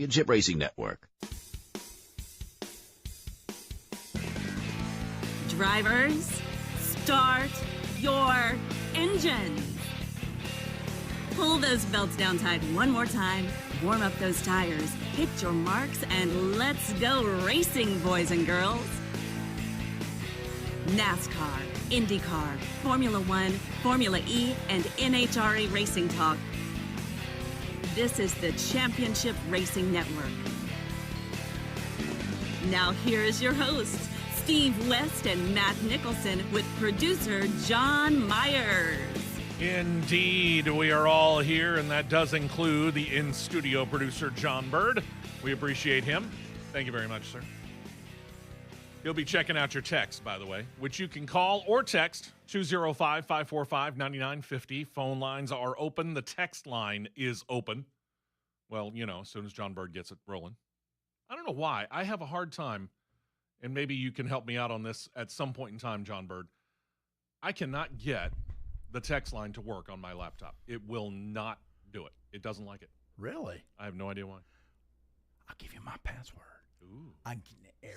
Championship Racing Network. Drivers, start your engines. Pull those belts down tight one more time, warm up those tires, hit your marks, and let's go racing, boys and girls. Nascar, Indycar, Formula One, Formula E, and NHRA Racing Talk. This is the Championship Racing Network. Now here is your hosts, Steve West and Matt Nicholson, with producer John Myers. Indeed, we are all here, and that does include the in-studio producer, John Bird. We appreciate him. Thank you very much, sir. He'll be checking out your text, by the way, which you can call or text 205-545-9950. Phone lines are open. The text line is open. Well, you know, as soon as John Bird gets it rolling. I don't know why. I have a hard time, and maybe you can help me out on this at some point in time, John Bird. I cannot get the text line to work on my laptop. It will not do it. It doesn't like it. Really? I have no idea why. I'll give you my password. Ooh.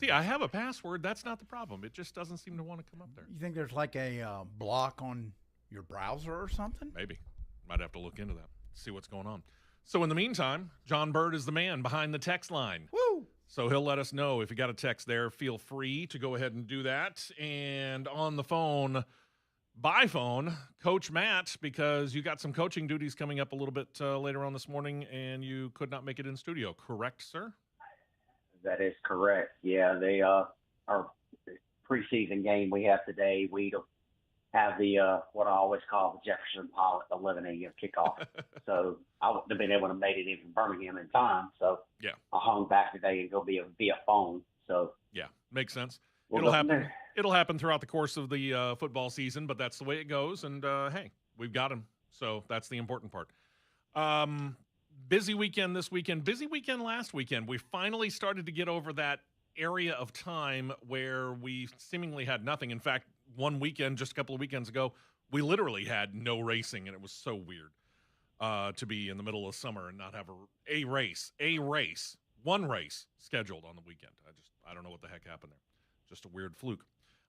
See, I have a password. That's not the problem. It just doesn't seem to want to come up there. You think there's like a block on your browser or something? Maybe. Might have to look into that, see what's going on. So in the meantime, John Bird is the man behind the text line. Woo! So he'll let us know if you got a text there. Feel free to go ahead and do that. And on the phone, by phone, Coach Matt, because you got some coaching duties coming up a little bit later on this morning, and you could not make it in studio. Correct, sir? That is correct. Yeah, they our preseason game we have today, we have the what I always call the Jefferson Pilot 11 a.m. kickoff. So I wouldn't have been able to make it in from Birmingham in time. So yeah, I hung back today and go via phone. So yeah, makes sense. We'll It'll happen. It'll happen throughout the course of the football season, but that's the way it goes. And hey, we've got him, so that's the important part. Busy weekend this weekend. Busy weekend last weekend. We finally started to get over that area of time where we seemingly had nothing. In fact, one weekend, just a couple of weekends ago, we literally had no racing, and it was so weird to be in the middle of summer and not have one race scheduled on the weekend. I don't know what the heck happened there. Just a weird fluke.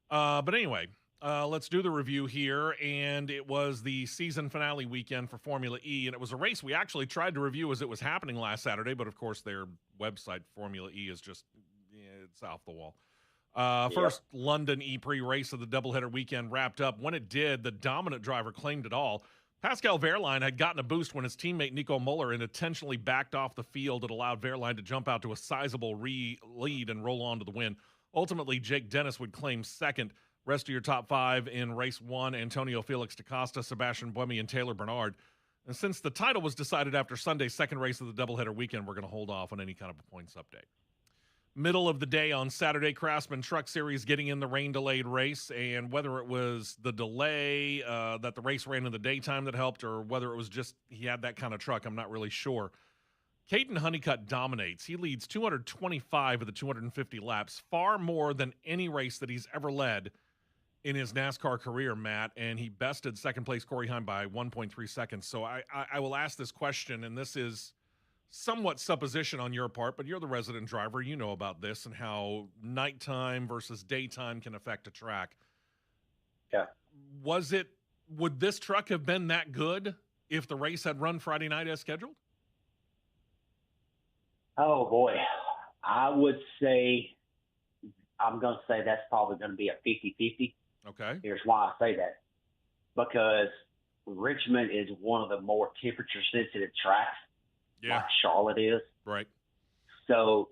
But anyway, let's do the review here. And it was the season finale weekend for Formula E, and it was a race we actually tried to review as it was happening last Saturday, but of course their website, Formula E, is just, it's off the wall. First London E-Prix race of the doubleheader weekend wrapped up. When it did, the dominant driver claimed it all. Pascal Wehrlein had gotten a boost when his teammate Nico Muller intentionally backed off the field. It allowed Wehrlein to jump out to a sizable lead and roll on to the win. Ultimately, Jake Dennis would claim second. Rest of your top five in race one: Antonio Felix da Costa, Sebastian Buemi, and Taylor Bernard. And since the title was decided after Sunday's second race of the doubleheader weekend, we're going to hold off on any kind of a points update. Middle of the day on Saturday, Craftsman Truck Series getting in the rain-delayed race, and whether it was the delay that the race ran in the daytime that helped, or whether it was just he had that kind of truck, I'm not really sure. Caden Honeycutt dominates. He leads 225 of the 250 laps, far more than any race that he's ever led in his NASCAR career, Matt, and he bested second-place Corey Heim by 1.3 seconds. So I will ask this question, and this is somewhat supposition on your part, but you're the resident driver. You know about this and how nighttime versus daytime can affect a track. Yeah. Would this truck have been that good if the race had run Friday night as scheduled? Oh, boy. I would say, I'm going to say that's probably going to be a 50-50. Okay. Here's why I say that. Because Richmond is one of the more temperature-sensitive tracks, like Charlotte is. Right. So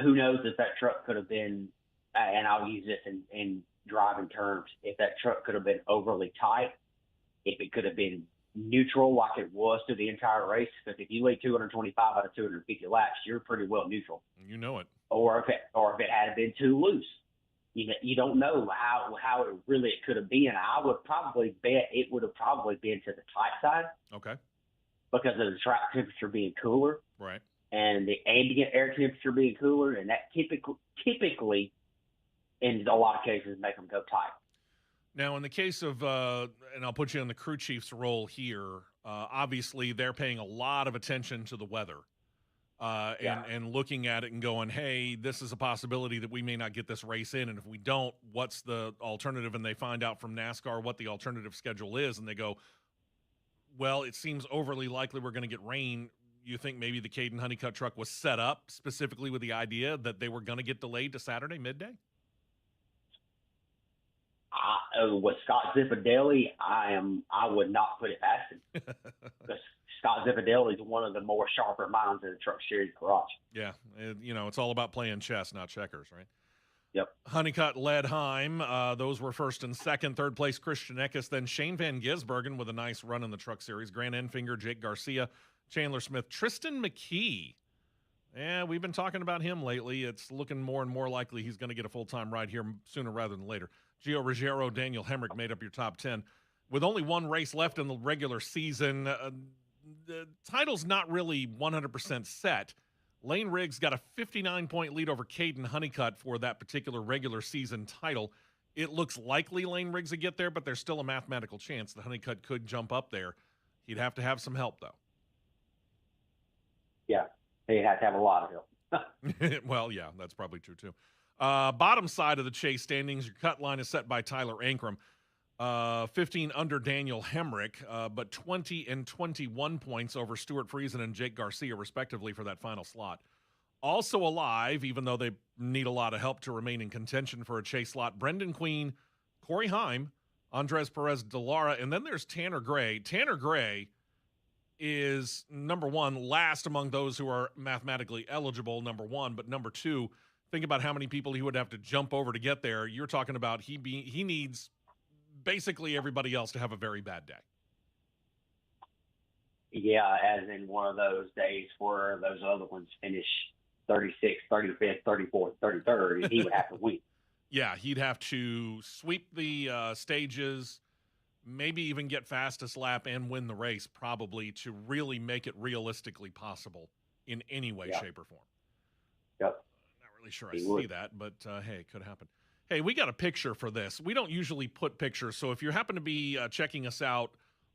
who knows if that truck could have been, and I'll use this in driving terms, if that truck could have been overly tight, if it could have been neutral like it was through the entire race. Because if you lead 225 out of 250 laps, you're pretty well neutral. You know it. Or if it had been too loose. You don't know how it really could have been. I would probably bet it would have probably been to the tight side. Okay. Because of the track temperature being cooler. Right. And the ambient air temperature being cooler. And that typically, in a lot of cases, make them go tight. Now, in the case of, and I'll put you in the crew chief's role here, obviously they're paying a lot of attention to the weather. and looking at it and going, hey, this is a possibility that we may not get this race in. And if we don't, what's the alternative? And they find out from NASCAR what the alternative schedule is. And they go, well, it seems overly likely we're going to get rain. You think maybe the Caden Honeycutt truck was set up specifically with the idea that they were going to get delayed to Saturday midday? With Scott Zipadelli, I would not put it past him. Because Scott Zipadelli is one of the more sharper minds in the Truck Series garage. Yeah, it's all about playing chess, not checkers, right? Yep. Honeycutt led Heim. Those were first and second. Third place, Christian Eckes. Then Shane Van Gisbergen with a nice run in the Truck Series. Grant Enfinger, Jake Garcia, Chandler Smith, Tristan McKee. Yeah, we've been talking about him lately. It's looking more and more likely he's going to get a full-time ride here sooner rather than later. Gio Ruggiero, Daniel Hemrick made up your top 10. With only one race left in the regular season, the title's not really 100% set. Lane Riggs got a 59-point lead over Caden Honeycutt for that particular regular season title. It looks likely Lane Riggs will get there, but there's still a mathematical chance that Honeycutt could jump up there. He'd have to have some help, though. Yeah, he'd have to have a lot of help. Well, yeah, that's probably true, too. Bottom side of the chase standings, your cut line is set by Tyler Ankrum. 15 under Daniel Hemrick, but 20 and 21 points over Stuart Friesen and Jake Garcia, respectively, for that final slot. Also alive, even though they need a lot of help to remain in contention for a chase slot, Brendan Queen, Corey Heim, Andres Perez de Lara, and then there's Tanner Gray. Tanner Gray is, number one, last among those who are mathematically eligible, number one, but number two, think about how many people he would have to jump over to get there. You're talking about he needs basically everybody else to have a very bad day. Yeah, as in one of those days where those other ones finish 36th, 35th, 34th, 33rd, he would have to win. Yeah, he'd have to sweep the stages, maybe even get fastest lap and win the race probably to really make it realistically possible in any way, shape, or form. Yep. Not really sure I see that, but hey, it could happen. Hey, we got a picture for this. We don't usually put pictures, so if you happen to be checking us out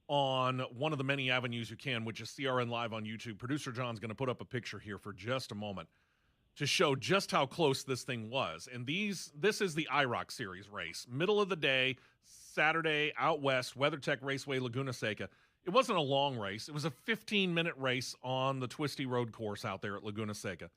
on one of the many avenues you can, which is CRN Live on YouTube, Producer John's going to put up a picture here for just a moment to show just how close this thing was. And this is the IROC Series race. Middle of the day, Saturday, out west, WeatherTech Raceway, Laguna Seca. It wasn't a long race. It was a 15-minute race on the twisty road course out there at Laguna Seca.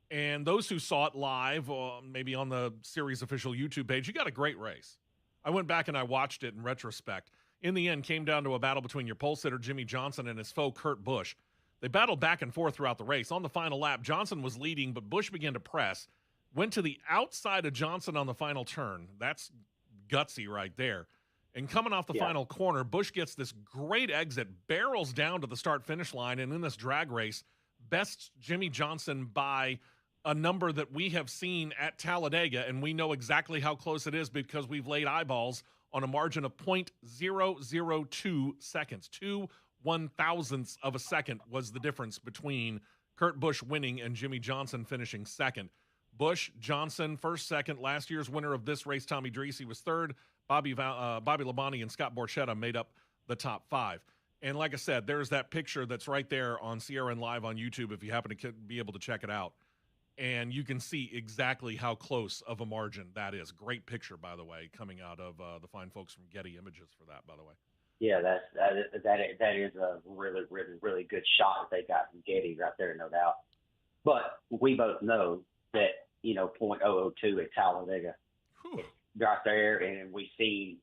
And those who saw it live, maybe on the series official YouTube page, you got a great race. I went back and I watched it in retrospect. In the end, came down to a battle between your pole sitter, Jimmy Johnson, and his foe, Kurt Busch. They battled back and forth throughout the race. On the final lap, Johnson was leading, but Busch began to press. Went to the outside of Johnson on the final turn. That's gutsy right there. And coming off the final corner, Busch gets this great exit, barrels down to the start-finish line, and in this drag race, bests Jimmy Johnson by a number that we have seen at Talladega, and we know exactly how close it is because we've laid eyeballs on a margin of 0.002 seconds. 2/1000ths of a second was the difference between Kurt Busch winning and Jimmy Johnson finishing second. Busch, Johnson, first, second. Last year's winner of this race, Tommy Dreese, was third. Bobby Labonte and Scott Borchetta made up the top five. And like I said, there's that picture that's right there on CRN Live on YouTube if you happen to be able to check it out. And you can see exactly how close of a margin that is. Great picture, by the way, coming out of the fine folks from Getty Images for that, by the way. Yeah, that is a really, really, really good shot that they got from Getty right there, no doubt. But we both know that, .002 at Talladega is right there, and we've seen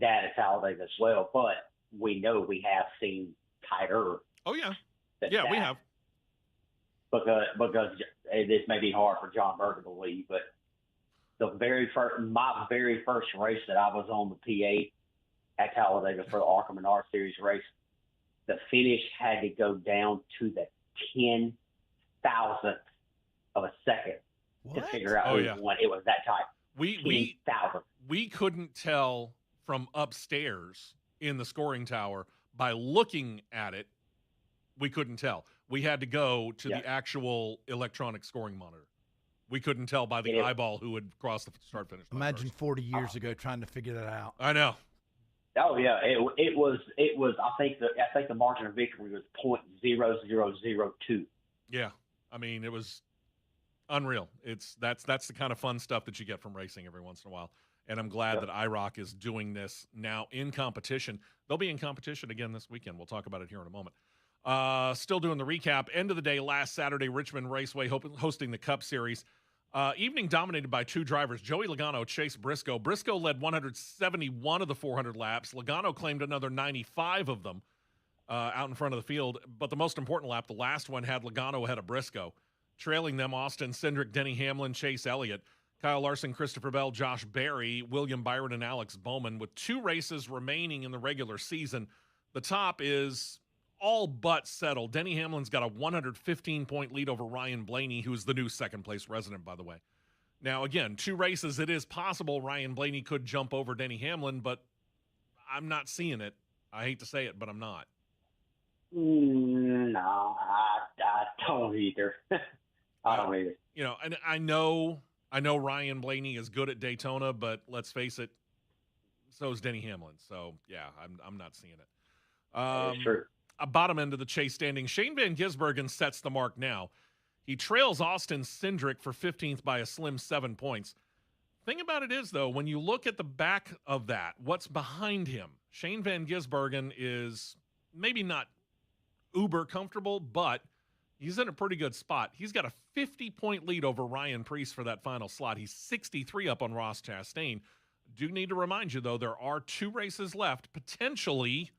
that at Talladega as well. But we know we have seen tighter. Oh, yeah. Yeah, we have. Because this may be hard for John Berger to believe, but my very first race that I was on the P8 at Talladega for the ARCA Menard Series race, the finish had to go down to the 10,000th of a second to figure out who won. It was that tight. We couldn't tell from upstairs in the scoring tower by looking at it. We couldn't tell. We had to go to the actual electronic scoring monitor. We couldn't tell by the eyeball who had crossed the start-finish line. Imagine 40 years ago trying to figure that out. I know. Oh yeah, it was. I think the margin of victory was .0002. Yeah. I mean, it was unreal. That's the kind of fun stuff that you get from racing every once in a while. And I'm glad that IROC is doing this now in competition. They'll be in competition again this weekend. We'll talk about it here in a moment. Still doing the recap. End of the day last Saturday, Richmond Raceway hosting the Cup Series. Evening dominated by two drivers, Joey Logano, Chase Briscoe. Briscoe led 171 of the 400 laps. Logano claimed another 95 of them out in front of the field. But the most important lap, the last one, had Logano ahead of Briscoe. Trailing them, Austin Cindric, Denny Hamlin, Chase Elliott, Kyle Larson, Christopher Bell, Josh Berry, William Byron, and Alex Bowman. With 2 races remaining in the regular season, the top is all but settled. Denny Hamlin's got a 115-point lead over Ryan Blaney, who's the new second-place resident, by the way. Now, again, 2 races, it is possible Ryan Blaney could jump over Denny Hamlin, but I'm not seeing it. I hate to say it, but I'm not. No, I don't either. I don't either. You know, and I know Ryan Blaney is good at Daytona, but let's face it, so is Denny Hamlin. So yeah, I'm not seeing it. That's true. Bottom end of the chase standing, Shane Van Gisbergen sets the mark now. He trails Austin Cindric for 15th by a slim 7 points. Thing about it is, though, when you look at the back of that, what's behind him? Shane Van Gisbergen is maybe not uber comfortable, but he's in a pretty good spot. He's got a 50-point lead over Ryan Preece for that final slot. He's 63 up on Ross Chastain. Do need to remind you, though, there are 2 races left. Potentially,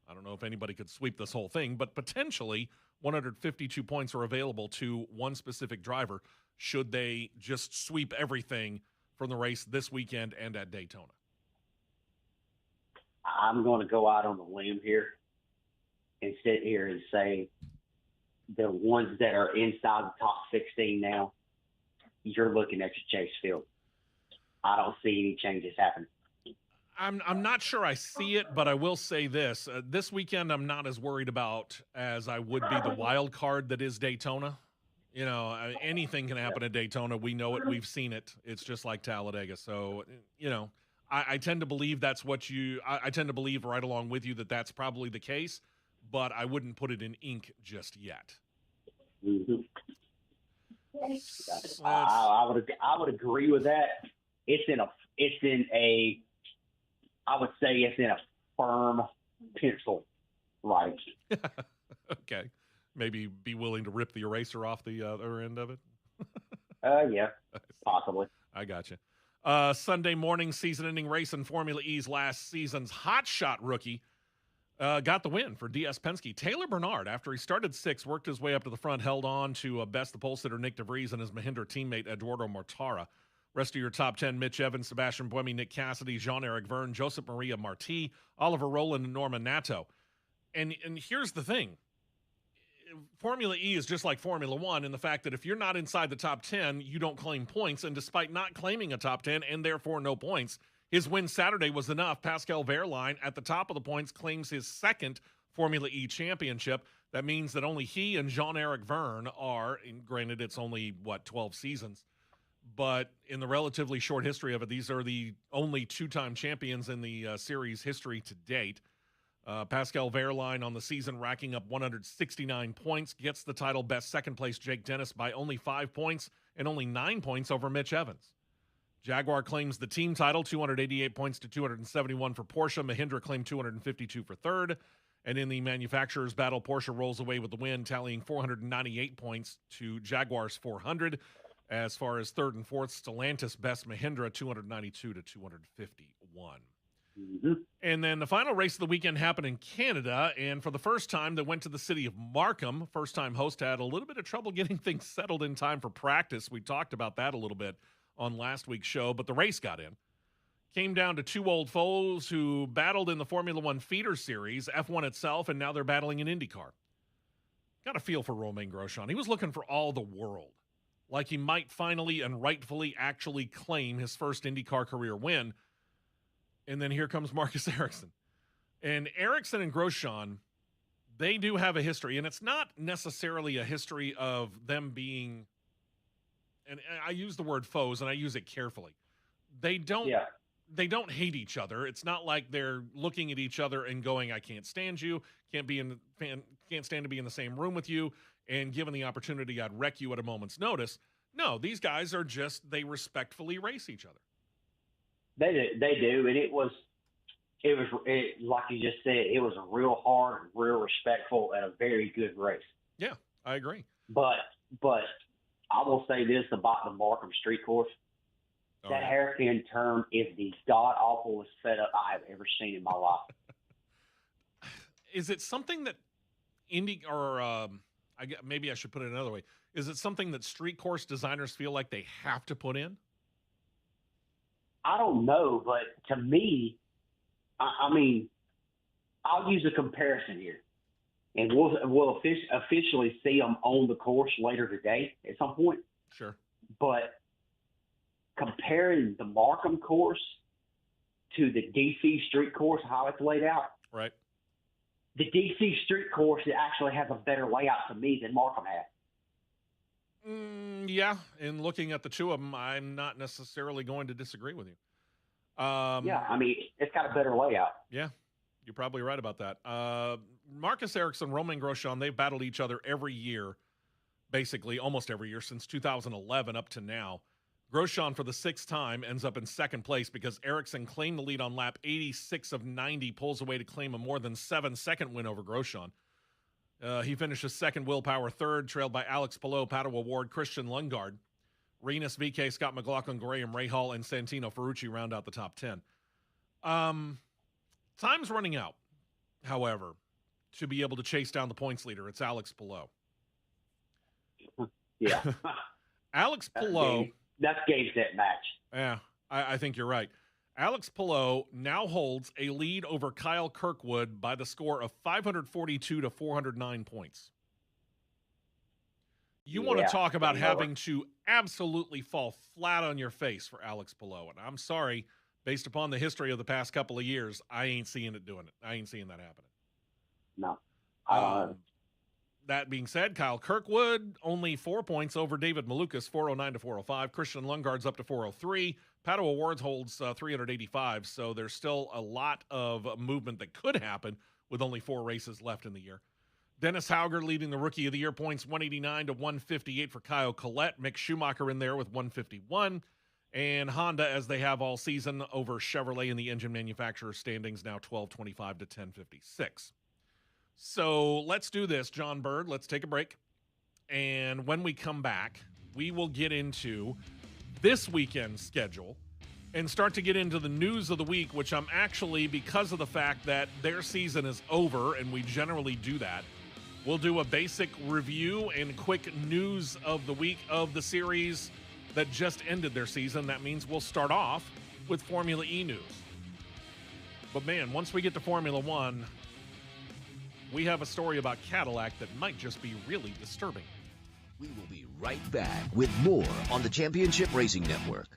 I don't know if anybody could sweep this whole thing, but potentially 152 points are available to one specific driver should they just sweep everything from the race this weekend and at Daytona. I'm going to go out on a limb here and sit here and say the ones that are inside the top 16 now, you're looking at your Chase field. I don't see any changes happening. I'm not sure I see it, but I will say this. This weekend, I'm not as worried about as I would be the wild card that is Daytona. You know, anything can happen at Daytona. We know it. We've seen it. It's just like Talladega. So, you know, I tend to believe that's what I tend to believe right along with you that that's probably the case, but I wouldn't put it in ink just yet. Mm-hmm. I would agree with that. I would say it's in a firm pencil, right? Okay. Maybe be willing to rip the eraser off the other end of it? Yeah, possibly. I got you. Sunday morning season-ending race in Formula E's last season's hotshot rookie got the win for DS Penske. Taylor Bernard, after he started 6th, worked his way up to the front, held on to best the pole sitter Nick DeVries and his Mahindra teammate Eduardo Mortara. Rest of your top 10, Mitch Evans, Sebastian Buemi, Nick Cassidy, Jean-Eric Verne, Joseph Maria Marti, Oliver Rowland, and Norman Nato. And here's the thing. Formula E is just like Formula 1 in the fact that if you're not inside the top 10, you don't claim points. And despite not claiming a top 10 and therefore no points, his win Saturday was enough. Pascal Wehrlein at the top of the points claims his 2nd Formula E championship. That means that only he and Jean-Eric Verne are, and granted it's only, 12 seasons, but in the relatively short history of it, these are the only 2-time champions in the series history to date. Pascal Wehrlein on the season racking up 169 points, gets the title. Best second place Jake Dennis by only 5 points and only 9 points over Mitch Evans. Jaguar claims the team title, 288 points to 271 for Porsche. Mahindra claimed 252 for 3rd. And in the manufacturers battle, Porsche rolls away with the win, tallying 498 points to Jaguar's 400. As far as 3rd and 4th, Stellantis best Mahindra, 292 to 251. Mm-hmm. And then the final race of the weekend happened in Canada, and for the first time, they went to the city of Markham. First-time host had a little bit of trouble getting things settled in time for practice. We talked about that a little bit on last week's show, but the race got in. Came down to 2 old foes who battled in the Formula One feeder series, F1 itself, and now they're battling in IndyCar. Got a feel for Romain Grosjean. He was looking for all the world, like he might finally and rightfully actually claim his first IndyCar career win. And then here comes Marcus Ericsson. And Ericsson and Grosjean, they do have a history. And it's not necessarily a history of them being, and I use the word foes, and I use it carefully. They don't hate each other. It's not like they're looking at each other and going, I can't stand you, can't stand to be in the same room with you. and given the opportunity, I'd wreck you at a moment's notice. No, these guys are just, they respectfully race each other. They do, and it was like you just said, it was a real hard, real respectful, and a very good race. Yeah, I agree. But I will say this about the Markham Street Course. Oh, That yeah. hairpin turn is the god-awfulest setup I have ever seen in my life. Is it something that maybe I should put it another way. Is it something that street course designers feel like they have to put in? I don't know, but to me, I mean, I'll use a comparison here, and we'll officially see them on the course later today at some point. Sure. But comparing the Markham course to the DC street course, how it's laid out, Right. the DC street course actually has a better layout to me than Markham has. Yeah, and looking at the two of them, I'm not necessarily going to disagree with you. Yeah, I mean, it's got a better layout. Yeah, you're probably right about that. Marcus Ericsson, Romain Grosjean, they've battled each other every year, basically almost every year since 2011 up to now. Grosjean, for the sixth time, ends up in second place because Ericsson claimed the lead on lap 86 of 90, pulls away to claim a more than 7-second win over Grosjean. He finishes second, Will Power third, trailed by Alex Palou, Pato Award, Christian Lundgaard. Renus, VK, Scott McLaughlin, Graham Rahal, and Santino Ferrucci round out the top 10. Time's running out, however, to be able to chase down the points leader. It's Alex Palou. Yeah. Alex Palou. That's game, set, match. Yeah, I think you're right. Alex Palou now holds a lead over Kyle Kirkwood by the score of 542 to 409 points. You want to talk about having to absolutely fall flat on your face for Alex Palou. And I'm sorry, based upon the history of the past couple of years, I ain't seeing it doing it. I ain't seeing that happening. No. That being said, Kyle Kirkwood only 4 points over David Malukas, 409 to 405. Christian Lundgaard's up to 403. Pato Awards holds 385, so there's still a lot of movement that could happen with only 4 races left in the year. Dennis Hauger leading the Rookie of the Year points, 189 to 158 for Kyle Collette. Mick Schumacher in there with 151. And Honda, as they have all season, over Chevrolet in the engine manufacturer standings, now 1225 to 1056. So let's do this, John Bird. Let's take a break. And when we come back, we will get into this weekend's schedule and start to get into the news of the week, which I'm actually, because of the fact that their season is over, and we generally do that, we'll do a basic review and quick news of the week of the series that just ended their season. That means we'll start off with Formula E news. But man, once we get to Formula One, we have a story about Cadillac that might just be really disturbing. We will be right back with more on the Championship Racing Network.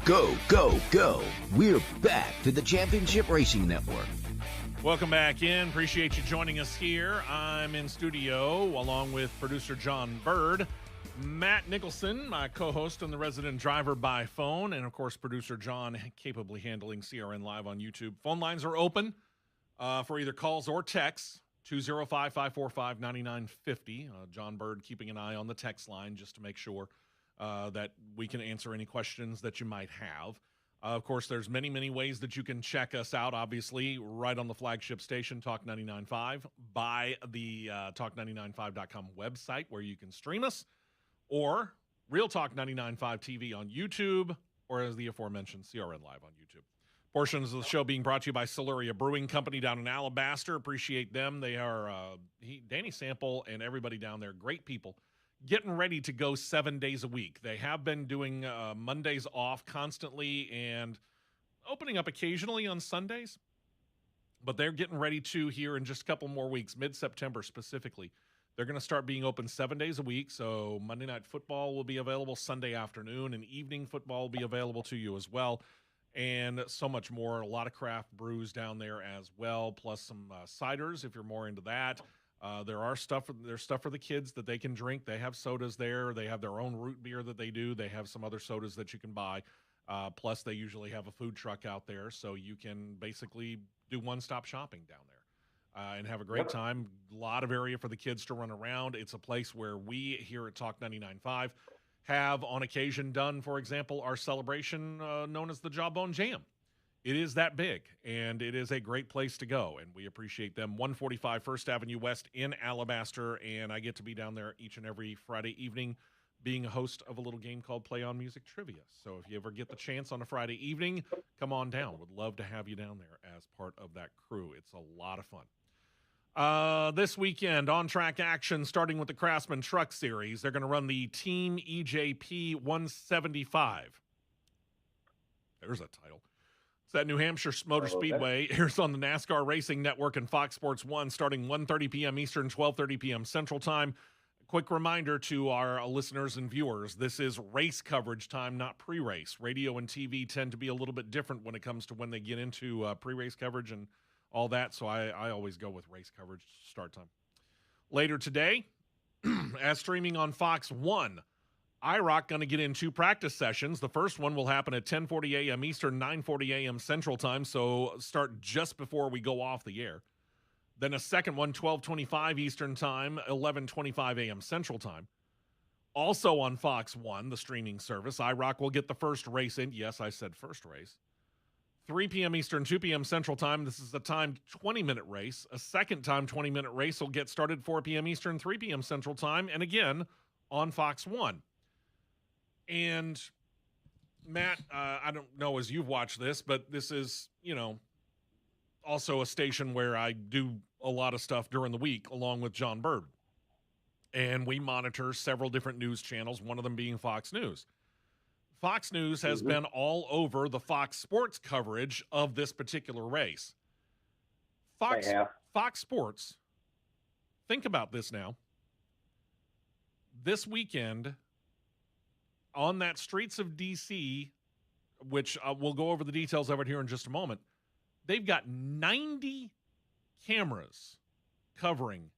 go, go, go. We're back to the Championship Racing Network. Welcome back in. Appreciate you joining us here. I'm in studio along with producer John Bird, Matt Nicholson, my co-host and the resident driver by phone, and, of course, producer John, capably handling CRN Live on YouTube. Phone lines are open for either calls or texts, 205-545-9950. John Bird keeping an eye on the text line just to make sure that we can answer any questions that you might have. Of course, there's many, many ways that you can check us out, obviously, right on the flagship station, Talk 99.5, by the Talk995.com website where you can stream us, or Real Talk 99.5 TV on YouTube, or as the aforementioned CRN Live on YouTube. Portions of the show being brought to you by Siluria Brewing Company down in Alabaster. Appreciate them. They are, Danny Sample and everybody down there, great people. Getting ready to go 7 days a week. They have been doing Mondays off constantly and opening up occasionally on Sundays, but they're getting ready to here in just a couple more weeks, mid-September specifically. They're going to start being open 7 days a week, so Monday Night Football will be available Sunday afternoon, and evening football will be available to you as well, and so much more. A lot of craft brews down there as well, plus some ciders if you're more into that. There's stuff for the kids that they can drink. They have sodas there. They have their own root beer that they do. They have some other sodas that you can buy. Plus, they usually have a food truck out there, so you can basically do one-stop shopping down there and have a great time. A lot of area for the kids to run around. It's a place where we here at Talk 99.5 have on occasion done, for example, our celebration known as the Jawbone Jam. It is that big, and it is a great place to go, and we appreciate them. 145 First Avenue West in Alabaster, and I get to be down there each and every Friday evening being a host of a little game called Play on Music Trivia. So if you ever get the chance on a Friday evening, come on down. Would love to have you down there as part of that crew. It's a lot of fun. This weekend, on-track action starting with the Craftsman Truck Series. They're going to run the Team EJP 175. There's a title. It's at New Hampshire Motor Speedway. Here's on the NASCAR Racing Network and Fox Sports 1 starting 1:30 p.m. Eastern, 12:30 p.m. Central Time. Quick reminder to our listeners and viewers, this is race coverage time, not pre-race. Radio and TV tend to be a little bit different when it comes to when they get into pre-race coverage and all that, so I always go with race coverage start time. Later today, as streaming on Fox 1, IROC going to get in 2 practice sessions. The first one will happen at 10:40 a.m. Eastern, 9:40 a.m. Central Time, so start just before we go off the air. Then a second one, 12:25 Eastern Time, 11:25 a.m. Central Time. Also on Fox 1, the streaming service, IROC will get the first race in. Yes, I said first race. 3 p.m. Eastern, 2 p.m. Central Time. This is a timed 20-minute race. A second time 20-minute race will get started 4 p.m. Eastern, 3 p.m. Central Time, and again on Fox 1. And, Matt, I don't know as you've watched this, but this is, also a station where I do a lot of stuff during the week along with John Bird. And we monitor several different news channels, one of them being Fox News. Fox News has been all over the Fox Sports coverage of this particular race. Fox Sports, think about this now. This weekend, on that Streets of D.C., which we'll go over the details of it here in just a moment, they've got 90 cameras covering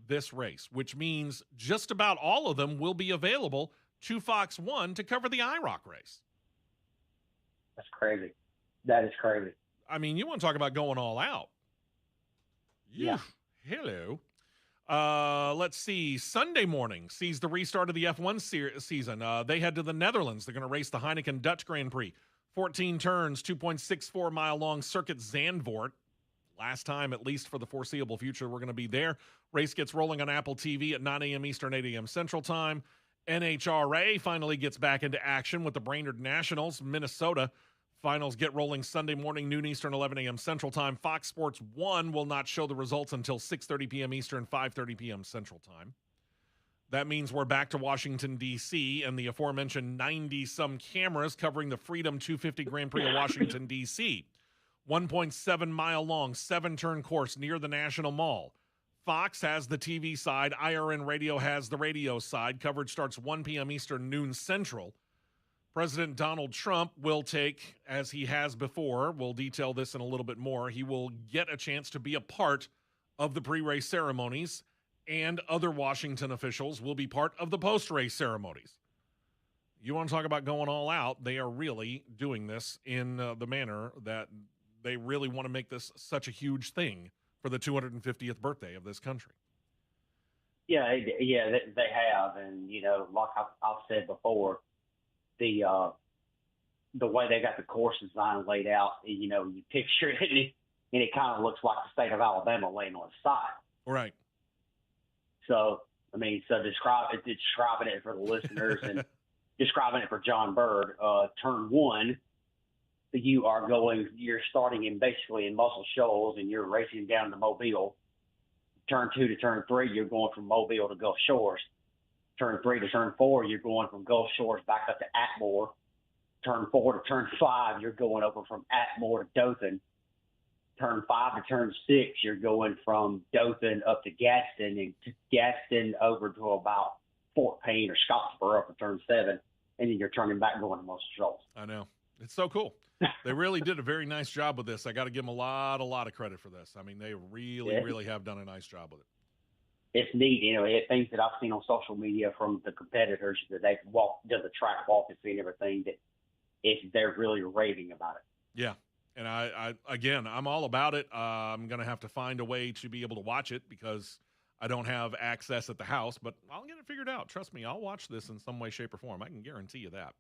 this race, which means just about all of them will be available to Fox 1 to cover the IROC race. That's crazy. That is crazy. I mean, you want to talk about going all out. Yeah. Hello. Let's see. Sunday morning sees the restart of the F1 season. They head to the Netherlands. They're going to race the Heineken Dutch Grand Prix. 14 turns, 2.64 mile long circuit Zandvoort. Last time, at least for the foreseeable future, we're going to be there. Race gets rolling on Apple TV at 9 a.m. Eastern, 8 a.m. Central Time. NHRA finally gets back into action with the Brainerd Nationals. Minnesota finals get rolling Sunday morning, noon Eastern, 11 a.m. Central Time. Fox Sports 1 will not show the results until 6:30 p.m. Eastern, 5:30 p.m. Central Time. That means we're back to Washington, D.C., and the aforementioned 90-some cameras covering the Freedom 250 Grand Prix of Washington, D.C. 1.7-mile long, 7-turn course near the National Mall. Fox has the TV side. IRN Radio has the radio side. Coverage starts 1 p.m. Eastern, noon Central. President Donald Trump will take, as he has before, we'll detail this in a little bit more, he will get a chance to be a part of the pre-race ceremonies, and other Washington officials will be part of the post-race ceremonies. You want to talk about going all out, they are really doing this in the manner that they really want to make this such a huge thing for the 250th birthday of this country. Yeah, they have. And, like I've said before, the way they got the course design laid out, you picture it and it kind of looks like the state of Alabama laying on its side. Right. So, describing it for the listeners and describing it for John Bird, turn one, you're starting basically in Muscle Shoals and you're racing down to Mobile. Turn 2 to turn 3, you're going from Mobile to Gulf Shores. Turn 3 to turn 4, you're going from Gulf Shores back up to Atmore. Turn 4 to turn 5, you're going over from Atmore to Dothan. Turn 5 to turn 6, you're going from Dothan up to Gadsden, and Gadsden over to about Fort Payne or Scottsboro for turn 7, and then you're turning back going to Muscle Shoals. I know. It's so cool. They really did a very nice job with this. I got to give them a lot of credit for this. I mean, they really have done a nice job with it. It's neat, things that I've seen on social media from the competitors that they've done the track walk and seen everything that they're really raving about it. Yeah. And I'm all about it. I'm going to have to find a way to be able to watch it because I don't have access at the house, but I'll get it figured out. Trust me, I'll watch this in some way, shape, or form. I can guarantee you that.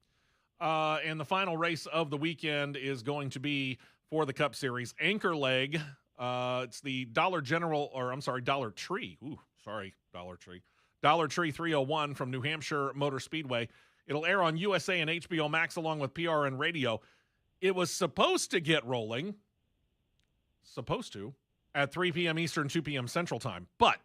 And the final race of the weekend is going to be for the Cup Series Anchor Leg. It's the Dollar Tree. Dollar Tree 301 from New Hampshire Motor Speedway. It'll air on USA and HBO Max along with PRN Radio. It was supposed to get rolling, at 3 p.m. Eastern, 2 p.m. Central Time. But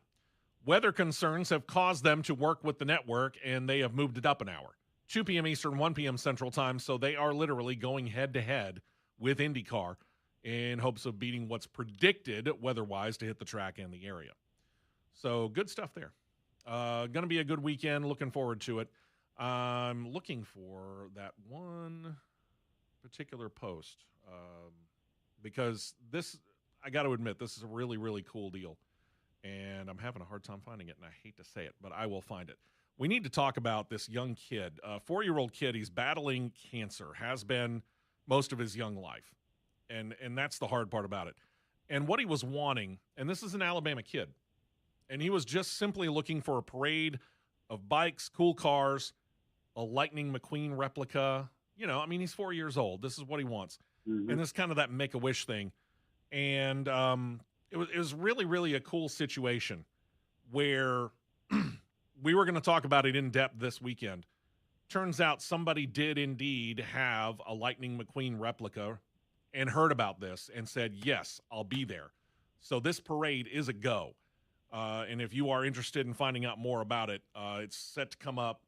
weather concerns have caused them to work with the network, and they have moved it up an hour. 2 p.m. Eastern, 1 p.m. Central Time, so they are literally going head-to-head with IndyCar in hopes of beating what's predicted weather-wise to hit the track and the area. So good stuff there. Going to be a good weekend. Looking forward to it. I'm looking for that one particular post because this, I got to admit, this is a really, really cool deal. And I'm having a hard time finding it, and I hate to say it, but I will find it. We need to talk about this young kid, a 4-year-old kid. He's battling cancer, has been most of his young life. And that's the hard part about it. And what he was wanting, and this is an Alabama kid, and he was just simply looking for a parade of bikes, cool cars, a Lightning McQueen replica. He's 4 years old. This is what he wants. Mm-hmm. And it's kind of that Make-A-Wish thing. And it was really, really a cool situation where we were going to talk about it in depth this weekend. Turns out somebody did indeed have a Lightning McQueen replica and heard about this and said, yes, I'll be there. So this parade is a go. And if you are interested in finding out more about it, it's set to come up,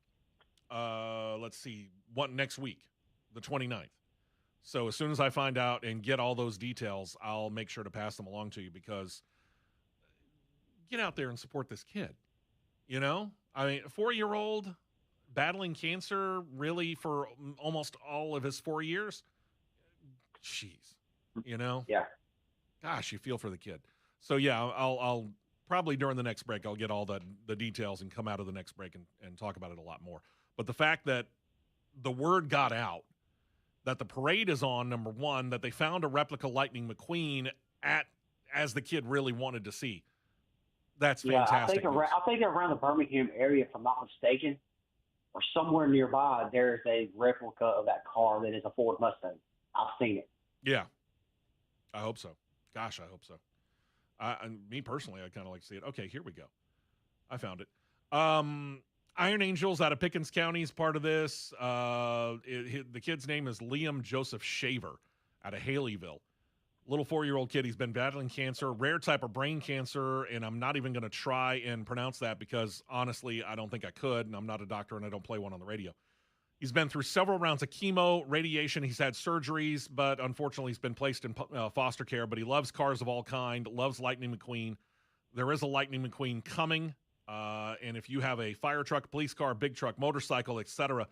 next week, the 29th. So as soon as I find out and get all those details, I'll make sure to pass them along to you because get out there and support this kid. A 4-year-old battling cancer really for almost all of his 4 years. Jeez, Yeah. Gosh, you feel for the kid. So yeah, I'll probably during the next break, I'll get all the details and come out of the next break and talk about it a lot more. But the fact that the word got out that the parade is on, number one, that they found a replica Lightning McQueen as the kid really wanted to see. That's fantastic. I think around the Birmingham area, if I'm not mistaken, or somewhere nearby, there's a replica of that car that is a Ford Mustang. I've seen it. Yeah. I hope so. Gosh, I hope so. Me personally, I kind of like to see it. Okay, here we go. I found it. Iron Angels out of Pickens County is part of this. The kid's name is Liam Joseph Shaver out of Haleyville. Little 4-year-old kid. He's been battling cancer, rare type of brain cancer, and I'm not even going to try and pronounce that because, honestly, I don't think I could, and I'm not a doctor, and I don't play one on the radio. He's been through several rounds of chemo, radiation. He's had surgeries, but unfortunately he's been placed in foster care, but he loves cars of all kind, loves Lightning McQueen. There is a Lightning McQueen coming, and if you have a fire truck, police car, big truck, motorcycle, etc.,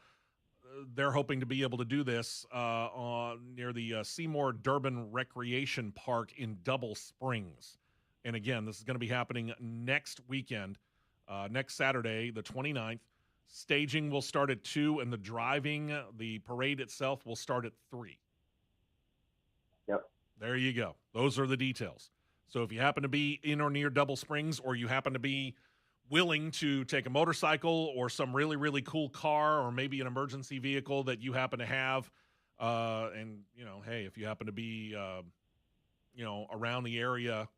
they're hoping to be able to do this near the Seymour Durbin Recreation Park in Double Springs. And again, this is going to be happening next weekend, next Saturday, the 29th. Staging will start at 2, and the parade itself will start at 3. Yep. There you go. Those are the details. So if you happen to be in or near Double Springs, or you happen to be willing to take a motorcycle or some really, really cool car, or maybe an emergency vehicle that you happen to have, and, hey, if you happen to be, around the area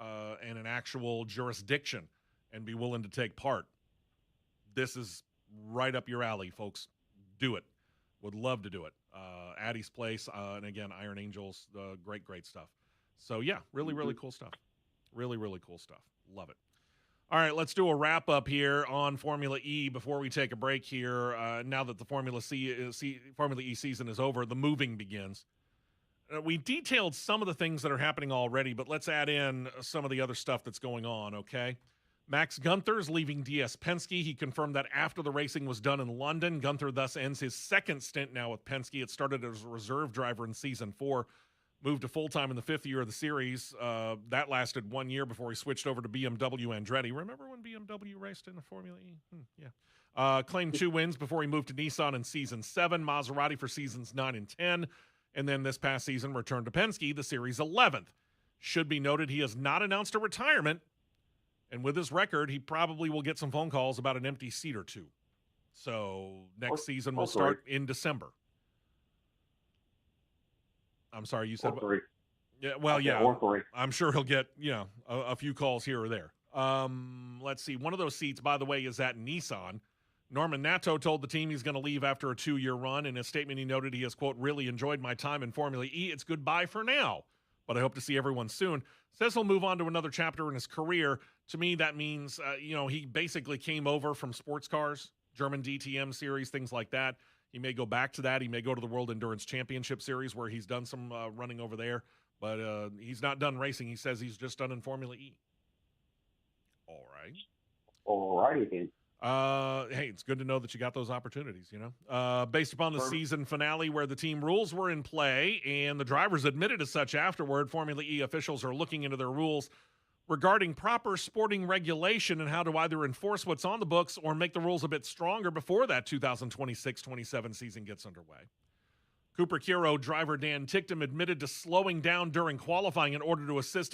and an actual jurisdiction and be willing to take part, this is right up your alley, folks. Do it. Would love to do it. Addie's Place, and again, Iron Angels, great stuff. So, yeah, really, really cool stuff. Really, really cool stuff. Love it. All right, let's do a wrap-up here on Formula E before we take a break here. Now that the Formula E season is over, the moving begins. We detailed some of the things that are happening already, but let's add in some of the other stuff that's going on, okay? Max Gunther's leaving DS Penske. He confirmed that after the racing was done in London. Gunther thus ends his second stint now with Penske. It started as a reserve driver in Season 4, moved to full-time in the 5th year of the series. That lasted 1 year before he switched over to BMW Andretti. Remember when BMW raced in the Formula E? Yeah. Claimed 2 wins before he moved to Nissan in Season 7, Maserati for Seasons 9 and 10, and then this past season returned to Penske, the Series 11th. Should be noted he has not announced a retirement, and with his record, he probably will get some phone calls about an empty seat or two. So next season will start in December. I'm sorry, you said what? Yeah, well, yeah. I'm sure he'll get, a few calls here or there. Let's see. One of those seats, by the way, is at Nissan. Norman Nato told the team he's going to leave after a 2-year run. In a statement, he noted he has, quote, really enjoyed my time in Formula E. It's goodbye for now, but I hope to see everyone soon. Says he'll move on to another chapter in his career. To me, that means, he basically came over from sports cars, German DTM series, things like that. He may go back to that. He may go to the World Endurance Championship Series where he's done some running over there, but he's not done racing. He says he's just done in Formula E. All right. All righty then. Hey, it's good to know that you got those opportunities, Based upon the season finale where the team rules were in play and the drivers admitted as such afterward, Formula E officials are looking into their rules regarding proper sporting regulation and how to either enforce what's on the books or make the rules a bit stronger before that 2026-27 season gets underway. Cooper Kiro driver Dan Ticktum admitted to slowing down during qualifying in order to assist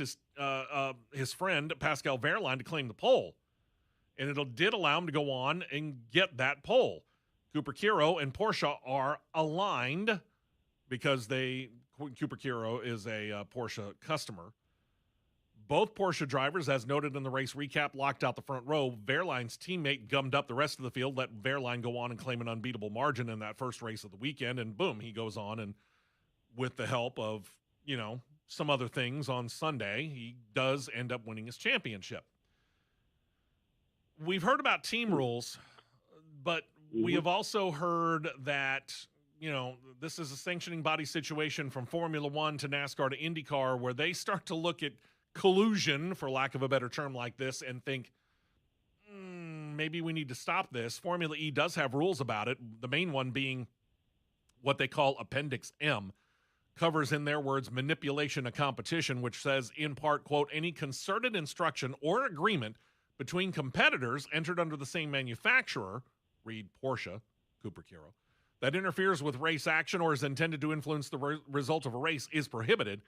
his friend Pascal Wehrlein to claim the pole. And it did allow him to go on and get that pole. Cooper Kiro and Porsche are aligned because Cooper Kiro is a Porsche customer. Both Porsche drivers, as noted in the race recap, locked out the front row. Wehrlein's teammate gummed up the rest of the field, let Wehrlein go on and claim an unbeatable margin in that first race of the weekend, and boom, he goes on, and with the help of, some other things on Sunday, he does end up winning his championship. We've heard about team rules, but we have also heard that, this is a sanctioning body situation from Formula One to NASCAR to IndyCar where they start to look at collusion, for lack of a better term like this, and think, maybe we need to stop this. Formula E does have rules about it, the main one being what they call Appendix M, covers, in their words, manipulation of competition, which says, in part, quote, any concerted instruction or agreement between competitors entered under the same manufacturer, read Porsche, Cooper Kiro, that interferes with race action or is intended to influence the result of a race is prohibited.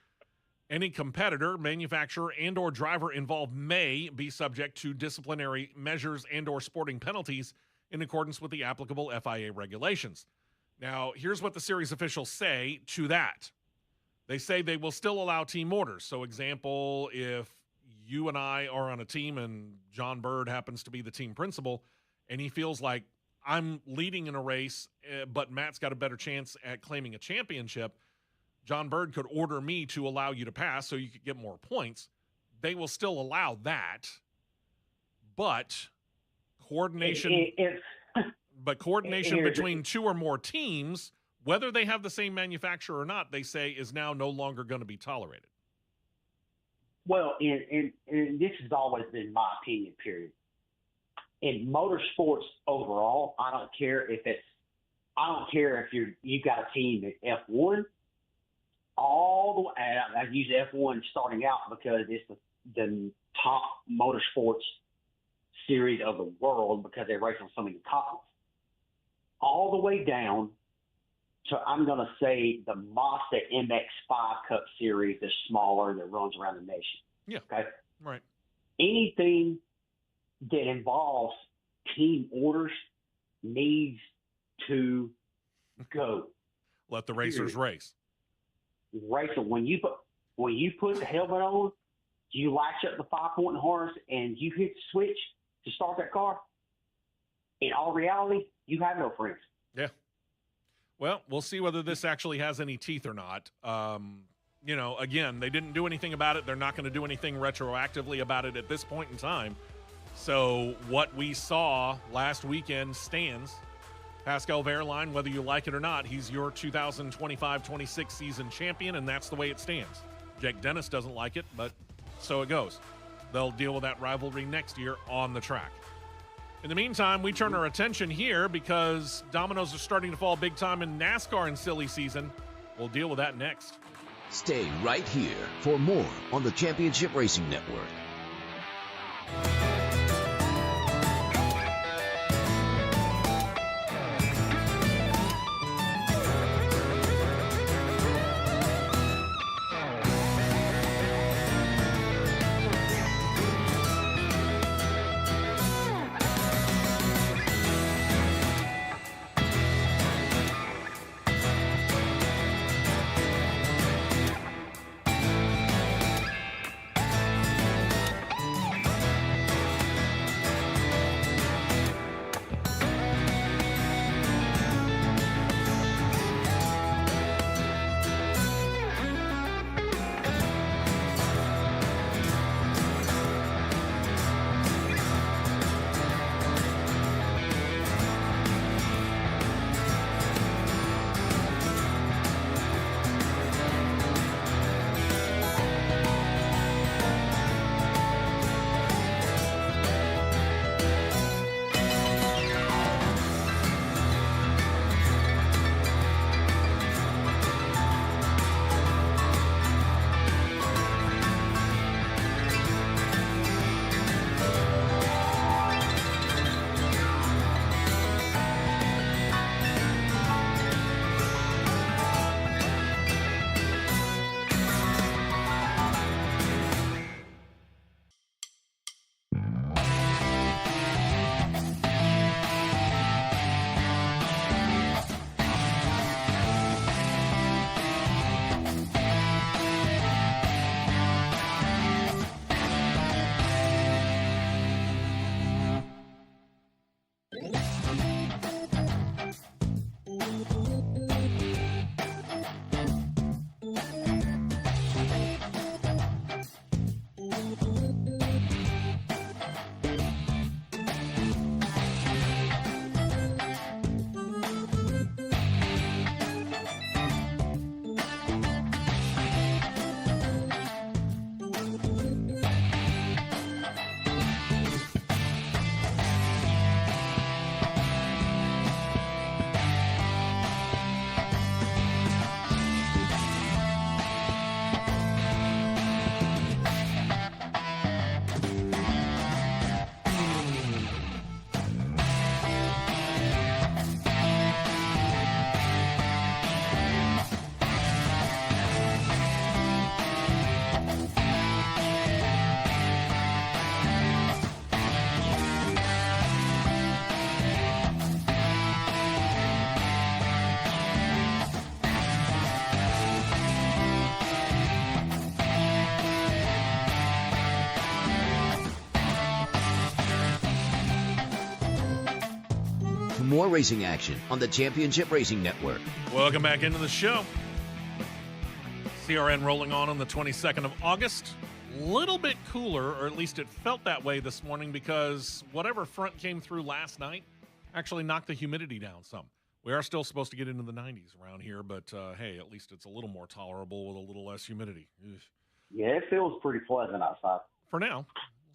Any competitor, manufacturer, and or driver involved may be subject to disciplinary measures and or sporting penalties in accordance with the applicable FIA regulations. Now, here's what the series officials say to that. They say they will still allow team orders. So, example, if you and I are on a team and John Bird happens to be the team principal and he feels like I'm leading in a race, but Matt's got a better chance at claiming a championship, John Bird could order me to allow you to pass so you could get more points. They will still allow that, but coordination between two or more teams, whether they have the same manufacturer or not, they say is now no longer going to be tolerated. Well, and this has always been my opinion, period. In motorsports overall, I don't care if it's I don't care if you've got a team at F1, all the way. I use F1 starting out because it's the top motorsports series of the world because they race on so many continents. All the way down to, I'm going to say, the Mazda MX-5 Cup Series, the smaller that runs around the nation. Yeah. Okay. Right. Anything that involves team orders needs to go. Let the racers race. Racer, when you put the helmet on, you latch up the 5-point harness and you hit the switch to start that car. In all reality, you have no friends. Yeah. Well, we'll see whether this actually has any teeth or not. Again, they didn't do anything about it. They're not going to do anything retroactively about it at this point in time. So what we saw last weekend stands. Pascal Wehrlein, whether you like it or not, he's your 2025-26 season champion, and that's the way it stands. Jake Dennis doesn't like it, but so it goes. They'll deal with that rivalry next year on the track. In the meantime, we turn our attention here because dominoes are starting to fall big time in NASCAR in silly season. We'll deal with that next. Stay right here for more on the Championship Racing Network. More racing action on the Championship Racing Network. Welcome back into the show. CRN rolling on the 22nd of August. Little bit cooler, or at least it felt that way this morning because whatever front came through last night actually knocked the humidity down some. We are still supposed to get into the 90s around here, but hey, at least it's a little more tolerable with a little less humidity. Ugh. Yeah, it feels pretty pleasant outside. For now.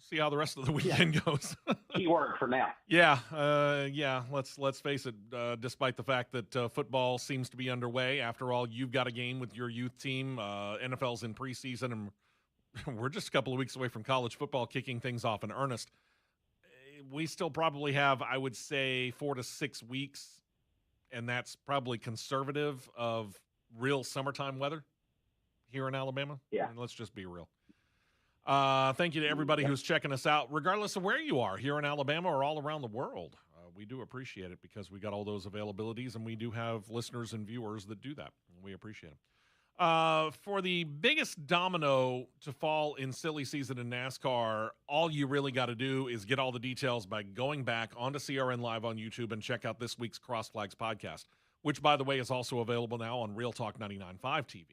see how the rest of the weekend goes. Keyword for now. Yeah. Let's face it. Despite the fact that football seems to be underway, after all, you've got a game with your youth team. NFL's in preseason, and we're just a couple of weeks away from college football kicking things off in earnest. We still probably have, I would say, 4 to 6 weeks, and that's probably conservative of real summertime weather here in Alabama. Yeah. I mean, let's just be real. Thank you to everybody who's checking us out, regardless of where you are, here in Alabama or all around the world. We do appreciate it because we got all those availabilities, and we do have listeners and viewers that do that. We appreciate them. For the biggest domino to fall in silly season in NASCAR, all you really got to do is get all the details by going back onto CRN Live on YouTube and check out this week's Cross Flags podcast, which, by the way, is also available now on Real Talk 99.5 TV.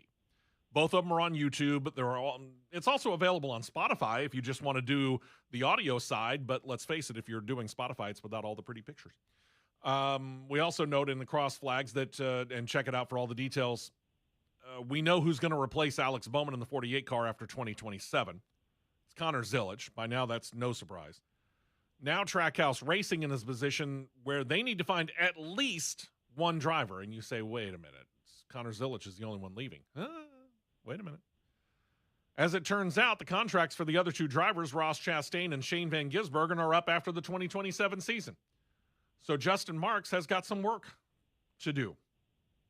Both of them are on YouTube. It's also available on Spotify if you just want to do the audio side. But let's face it, if you're doing Spotify, it's without all the pretty pictures. We also note in the Cross Flags that, and check it out for all the details, we know who's going to replace Alex Bowman in the 48 car after 2027. It's Connor Zilisch. By now, that's no surprise. Now Trackhouse Racing in his position where they need to find at least one driver. And you say, wait a minute, Connor Zilisch is the only one leaving. Wait a minute. As it turns out, the contracts for the other two drivers, Ross Chastain and Shane Van Gisbergen, are up after the 2027 season. So Justin Marks has got some work to do.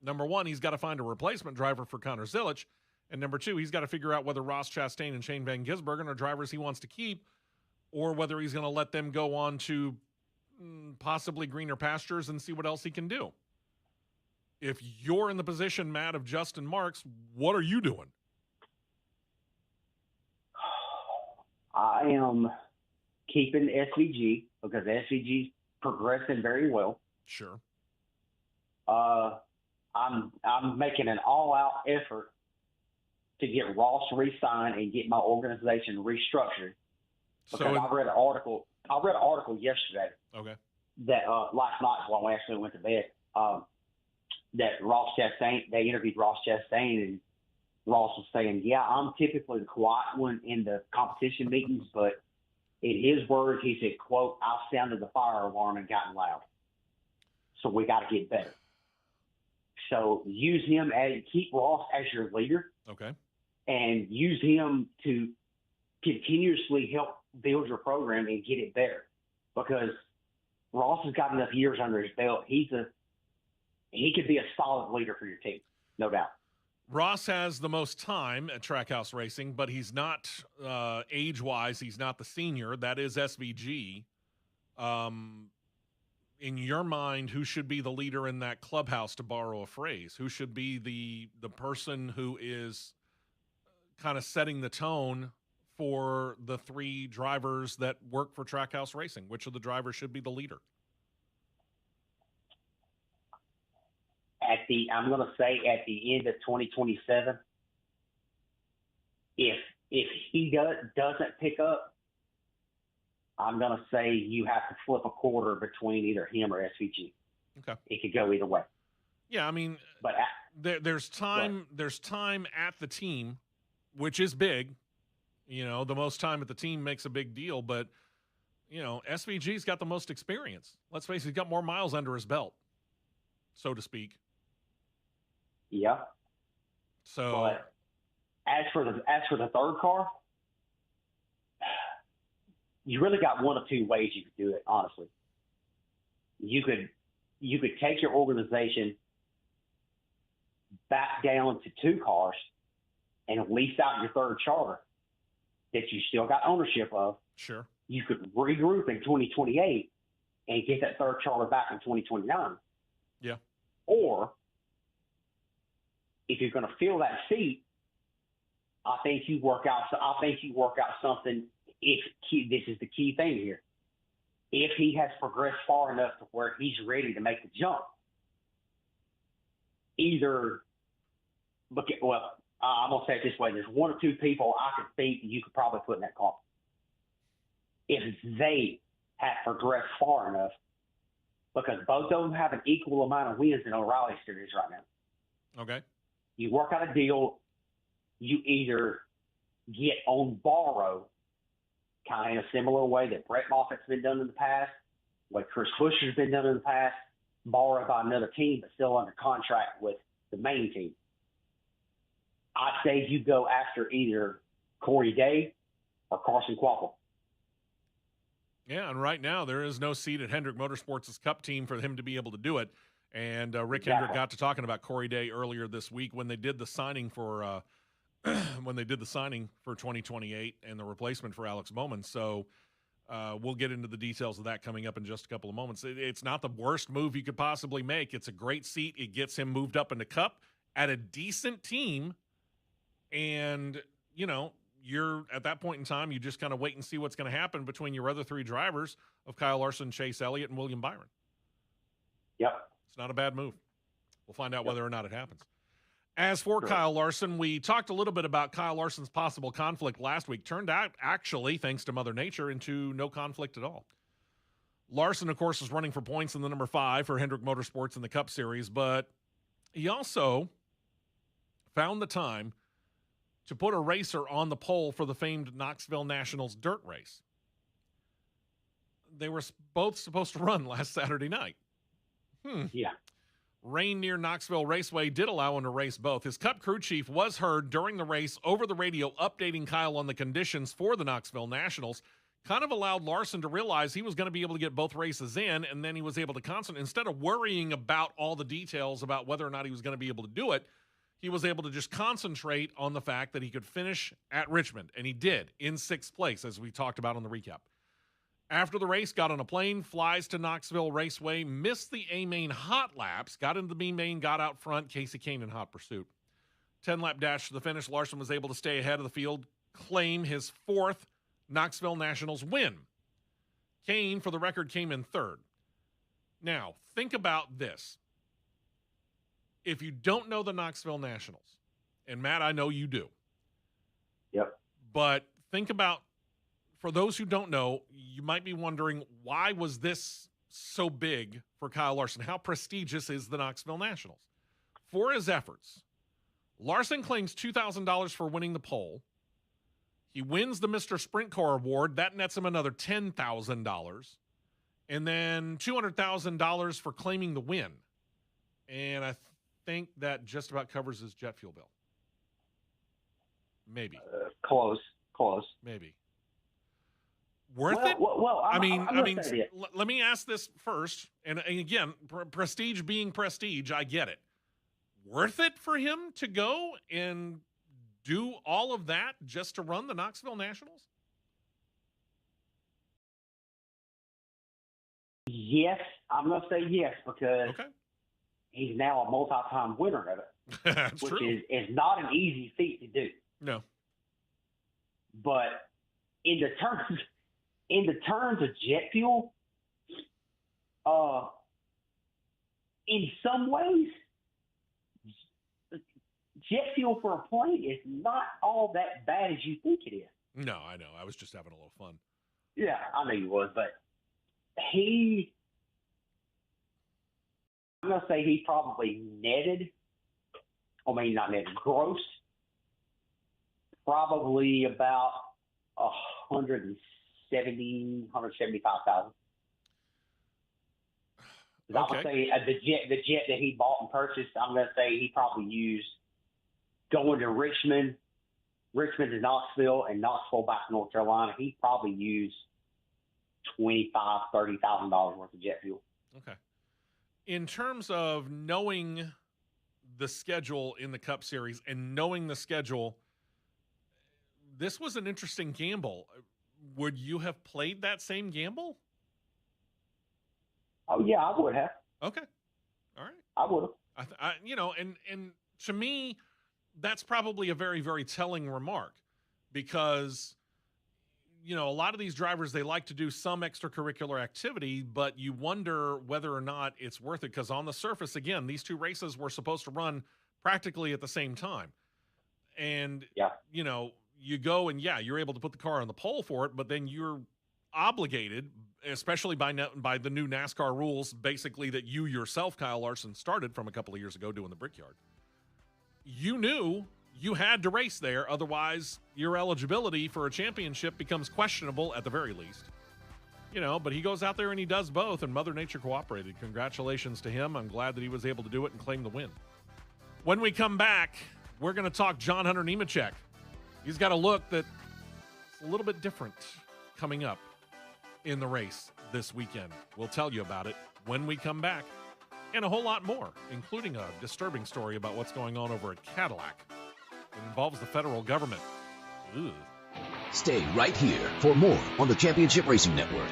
Number one, he's got to find a replacement driver for Connor Zilisch. And number two, he's got to figure out whether Ross Chastain and Shane Van Gisbergen are drivers he wants to keep, or whether he's going to let them go on to possibly greener pastures and see what else he can do. If you're in the position, Matt, of Justin Marks, what are you doing? I am keeping SVG because SVG's progressing very well. Sure. I'm making an all-out effort to get Ross re-signed and get my organization restructured. Because I read an article yesterday. Okay. That last night when I actually went to bed. That Ross Chastain, they interviewed Ross Chastain, and Ross was saying, yeah, I'm typically the quiet one in the competition meetings, but in his words, he said, quote, I sounded the fire alarm and gotten loud. So we got to get better. So use him keep Ross as your leader. Okay. And use him to continuously help build your program and get it better. Because Ross has got enough years under his belt. He could be a solid leader for your team, no doubt. Ross has the most time at Trackhouse Racing, but he's not age-wise. He's not the senior. That is SVG. In your mind, who should be the leader in that clubhouse, to borrow a phrase? Who should be the person who is kind of setting the tone for the three drivers that work for Trackhouse Racing? Which of the drivers should be the leader? I'm going to say at the end of 2027, if he doesn't pick up, I'm going to say you have to flip a quarter between either him or SVG. Okay. It could go either way. Yeah, I mean, but there's time. There's time at the team, which is big. You know, the most time at the team makes a big deal. But you know, SVG's got the most experience. Let's face it, he's got more miles under his belt, so to speak. Yeah. So, but as for the third car, you really got one of two ways you could do it. Honestly, you could take your organization back down to two cars and lease out your third charter that you still got ownership of. Sure. You could regroup in 2028 and get that third charter back in 2029. Yeah. Or if you're going to fill that seat, I think you work out something. This is the key thing here. If he has progressed far enough to where he's ready to make the jump, I'm going to say it this way. There's one or two people I could think you could probably put in that car. If they have progressed far enough, because both of them have an equal amount of wins in O'Reilly Series right now. Okay. You work out a deal. You either get on borrow kind of in a similar way that Brett Moffitt's been done in the past, like Chris Bush has been done in the past, borrowed by another team but still under contract with the main team. I say you go after either Corey Day or Carson Quapple. Yeah, and right now there is no seat at Hendrick Motorsports' Cup team for him to be able to do it. And Rick Hendrick got to talking about Corey Day earlier this week when they did the signing for 2028 and the replacement for Alex Bowman. So we'll get into the details of that coming up in just a couple of moments. It's not the worst move you could possibly make. It's a great seat. It gets him moved up into Cup at a decent team. And, you know, you're at that point in time, you just kind of wait and see what's going to happen between your other three drivers of Kyle Larson, Chase Elliott, and William Byron. Yep. It's not a bad move. We'll find out whether or not it happens. As for Kyle Larson, we talked a little bit about Kyle Larson's possible conflict last week. Turned out, actually, thanks to Mother Nature, into no conflict at all. Larson, of course, is running for points in the number 5 for Hendrick Motorsports in the Cup Series, but he also found the time to put a racer on the pole for the famed Knoxville Nationals dirt race. They were both supposed to run last Saturday night. Yeah. Rain near Knoxville Raceway did allow him to race both. His Cup crew chief was heard during the race over the radio updating Kyle on the conditions for the Knoxville Nationals. Kind of allowed Larson to realize he was going to be able to get both races in, and then he was able to concentrate. Instead of worrying about all the details about whether or not he was going to be able to do it, he was able to just concentrate on the fact that he could finish at Richmond, and he did in 6th place, as we talked about on the recap. After the race, got on a plane, flies to Knoxville Raceway, missed the A-Main hot laps, got into the B-Main, got out front, Casey Kane in hot pursuit. 10-lap dash to the finish, Larson was able to stay ahead of the field, claim his 4th Knoxville Nationals win. Kane, for the record, came in 3rd. Now, think about this. If you don't know the Knoxville Nationals, and Matt, I know you do. Yep. But think about, for those who don't know, you might be wondering, why was this so big for Kyle Larson? How prestigious is the Knoxville Nationals? For his efforts, Larson claims $2,000 for winning the pole. He wins the Mr. Sprint Car Award. That nets him another $10,000. And then $200,000 for claiming the win. And I think that just about covers his jet fuel bill. Maybe. Close. Maybe. Worth it? Well, I mean, let me ask this first. And again, prestige being prestige, I get it. Worth it for him to go and do all of that just to run the Knoxville Nationals? Yes, I'm going to say yes, because he's now a multi-time winner of it. That's which true. is not an easy feat to do. No. But in the terms of jet fuel, in some ways, jet fuel for a plane is not all that bad as you think it is. No, I know. I was just having a little fun. Yeah, I know you was, but I'm going to say he probably grossed probably about 175,000. Okay. I would say the jet that he bought and purchased, I'm going to say he probably used going to Richmond to Knoxville, and Knoxville back to North Carolina. He probably used $25,000-$30,000 worth of jet fuel. Okay. In terms of knowing the schedule in the Cup Series and knowing the schedule, this was an interesting gamble. Would you have played that same gamble? Oh yeah, I would have. Okay. All right. I would have. And to me, that's probably a very, very telling remark, because, a lot of these drivers, they like to do some extracurricular activity, but you wonder whether or not it's worth it, because on the surface, again, these two races were supposed to run practically at the same time. And, you go and, you're able to put the car on the pole for it, but then you're obligated, especially by the new NASCAR rules, basically, that you yourself, Kyle Larson, started from a couple of years ago doing the Brickyard. You knew you had to race there. Otherwise, your eligibility for a championship becomes questionable at the very least. But he goes out there and he does both, and Mother Nature cooperated. Congratulations to him. I'm glad that he was able to do it and claim the win. When we come back, we're going to talk John Hunter Nemechek. He's got a look that's a little bit different coming up in the race this weekend. We'll tell you about it when we come back, and a whole lot more, including a disturbing story about what's going on over at Cadillac. It involves the federal government. Ugh. Stay right here for more on the Championship Racing Network.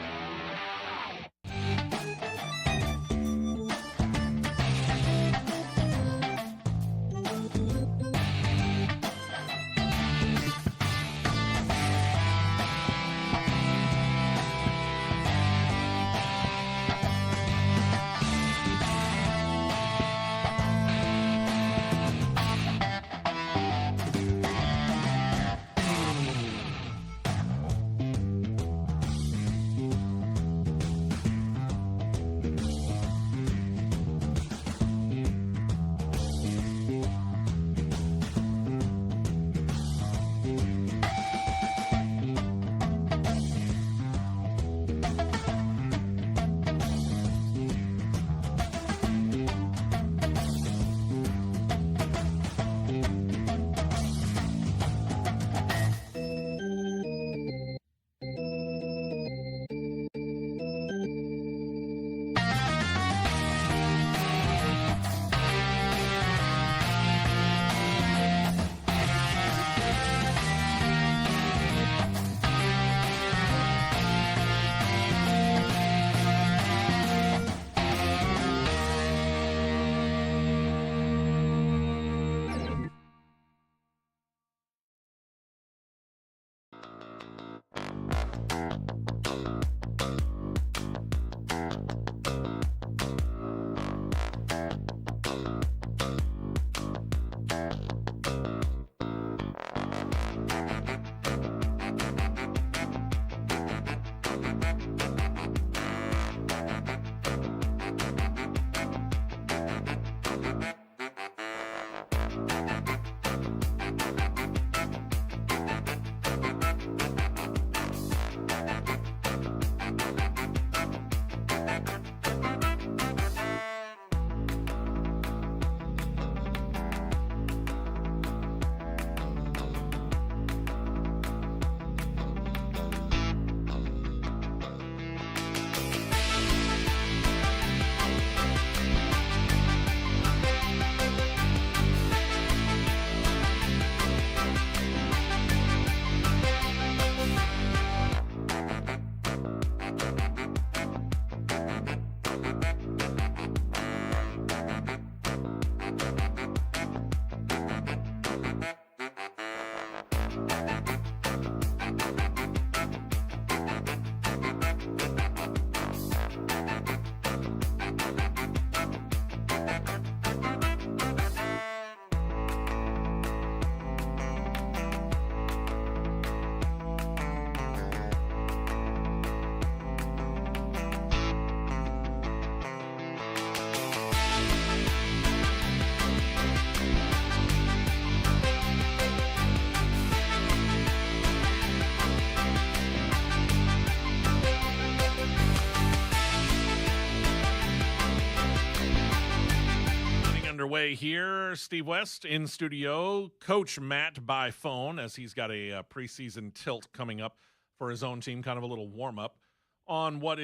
underway here. Steve West in studio. Coach Matt by phone, as he's got a preseason tilt coming up for his own team, kind of a little warm-up on what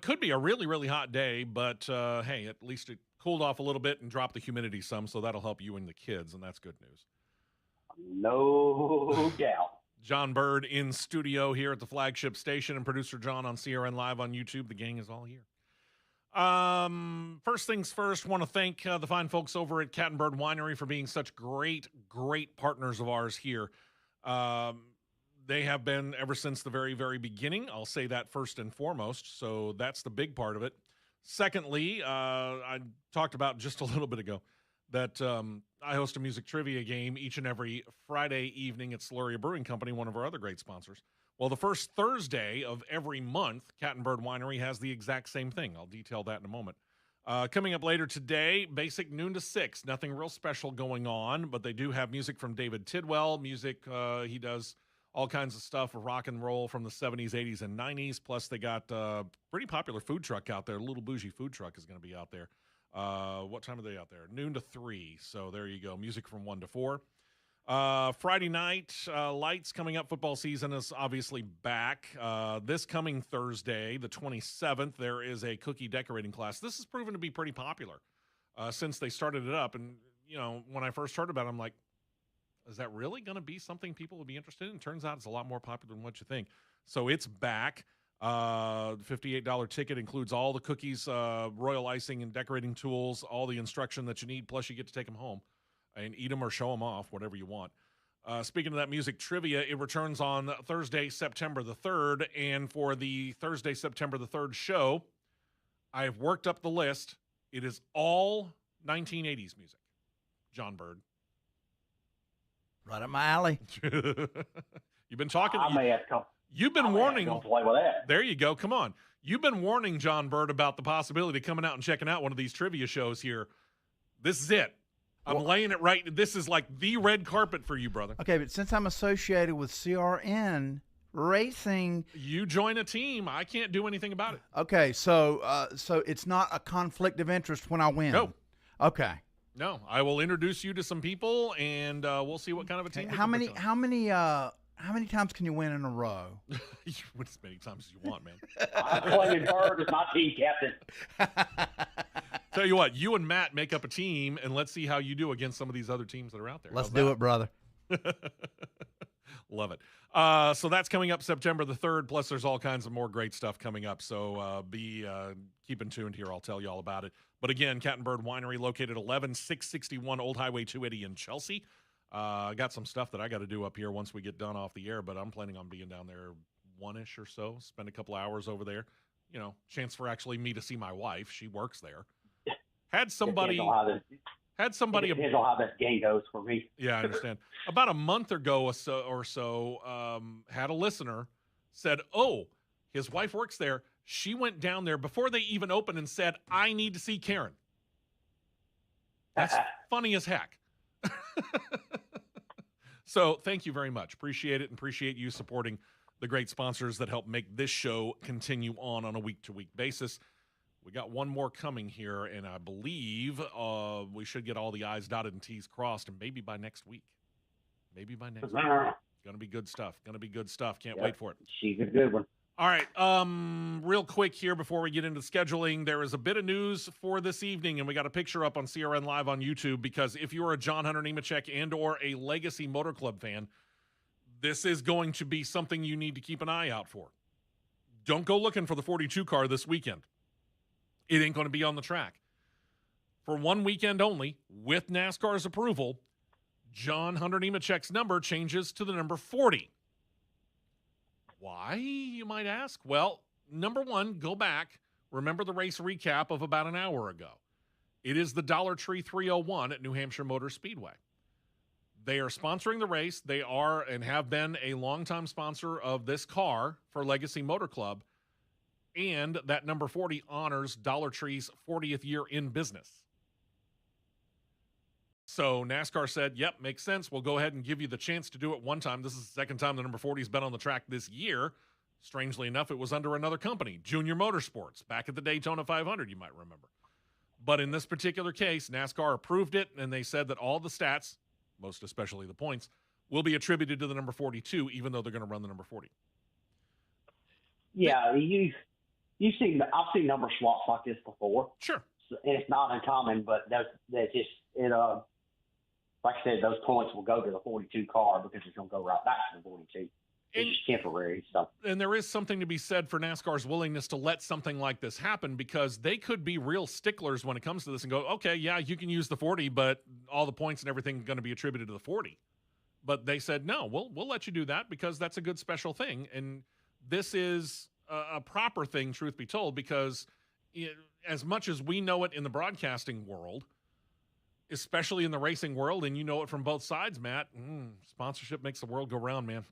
could be a really, really hot day. But, hey, at least it cooled off a little bit and dropped the humidity some, so that'll help you and the kids, and that's good news. No doubt. John Bird in studio here at the flagship station, and producer John on CRN Live on YouTube. The gang is all here. First things first, want to thank the fine folks over at Cat and Bird Winery for being such great partners of ours here. They have been ever since the very, very beginning. I'll say that first and foremost. So that's the big part of it. Secondly, I talked about just a little bit ago that I host a music trivia game each and every Friday evening at Sluria Brewing Company, one of our other great sponsors. Well, the first Thursday of every month, Cat and Bird Winery has the exact same thing. I'll detail that in a moment. Coming up later today, basic noon to 6. Nothing real special going on, but they do have music from David Tidwell. Music, he does all kinds of stuff, rock and roll from the 70s, 80s, and 90s. Plus, they got a pretty popular food truck out there. A little bougie food truck is going to be out there. What time are they out there? Noon to 3. So there you go. Music from 1 to 4. Friday night, lights coming up. Football season is obviously back. This coming Thursday, the 27th, there is a cookie decorating class. This has proven to be pretty popular since they started it up. And, you know, when I first heard about it, I'm like, is that really going to be something people would be interested in? Turns out it's a lot more popular than what you think. So it's back. $58 ticket includes all the cookies, royal icing and decorating tools, all the instruction that you need, plus you get to take them home and eat them or show them off, whatever you want. Speaking of that music trivia, it returns on Thursday, September the 3rd. And for the Thursday, September the 3rd show, I've worked up the list. It is all 1980s music. John Bird. Right up my alley. You've been talking. I may have to come. You've been warning. Don't play with that. There you go. Come on. You've been warning John Bird about the possibility of coming out and checking out one of these trivia shows here. This is it. I'm laying it right. This is like the red carpet for you, brother. Okay, but since I'm associated with CRN Racing, you join a team. I can't do anything about it. Okay, so it's not a conflict of interest when I win. No. Okay. No, I will introduce you to some people, and we'll see what kind of a team. How many times can you win in a row? You win as many times as you want, man. I'm playing Bird as my team captain. Tell you what, you and Matt make up a team, and let's see how you do against some of these other teams that are out there. Let's do it, brother. Love it. So that's coming up September the 3rd, plus there's all kinds of more great stuff coming up. So be keeping tuned here. I'll tell you all about it. But again, Cat and Bird Winery located 11661 Old Highway 280 in Chelsea. I got some stuff that I got to do up here once we get done off the air, but I'm planning on being down there 1-ish or so, spend a couple hours over there. You know, chance for actually me to see my wife. She works there. Had somebody Depends on how this game goes for me. Yeah, I understand. About a month ago or so, had a listener said, oh, his wife works there. She went down there before they even opened and said, I need to see Karen. That's funny as heck. So thank you very much. Appreciate it, and appreciate you supporting the great sponsors that help make this show continue on a week-to-week basis. We got one more coming here, and I believe we should get all the I's dotted and T's crossed, and maybe by next week. Maybe by next week. It's going to be good stuff. Can't wait for it. She's a good one. All right. Real quick here before we get into scheduling, there is a bit of news for this evening, and we got a picture up on CRN Live on YouTube, because if you're a John Hunter Nemechek and or a Legacy Motor Club fan, this is going to be something you need to keep an eye out for. Don't go looking for the 42 car this weekend. It ain't going to be on the track. For one weekend only, with NASCAR's approval, John Hunter Nemechek's number changes to the number 40. Why, you might ask? Well, number one, go back. Remember the race recap of about an hour ago. It is the Dollar Tree 301 at New Hampshire Motor Speedway. They are sponsoring the race. They are and have been a longtime sponsor of this car for Legacy Motor Club. And that number 40 honors Dollar Tree's 40th year in business. So NASCAR said, yep, makes sense. We'll go ahead and give you the chance to do it one time. This is the second time the number 40 has been on the track this year. Strangely enough, it was under another company, Junior Motorsports, back at the Daytona 500, you might remember. But in this particular case, NASCAR approved it, and they said that all the stats, most especially the points, will be attributed to the number 42, even though they're going to run the number 40. Yeah, I've seen number swaps like this before. Sure. And it's not uncommon, but that's just like I said, those points will go to the 42 car because it's going to go right back to the 42. It's just temporary stuff. And there is something to be said for NASCAR's willingness to let something like this happen, because they could be real sticklers when it comes to this and go, okay, yeah, you can use the 40, but all the points and everything are going to be attributed to the 40. But they said, no, we'll let you do that because that's a good special thing. And this is a proper thing, truth be told, because as much as we know it in the broadcasting world, especially in the racing world, and you know it from both sides, Matt, sponsorship makes the world go round, man.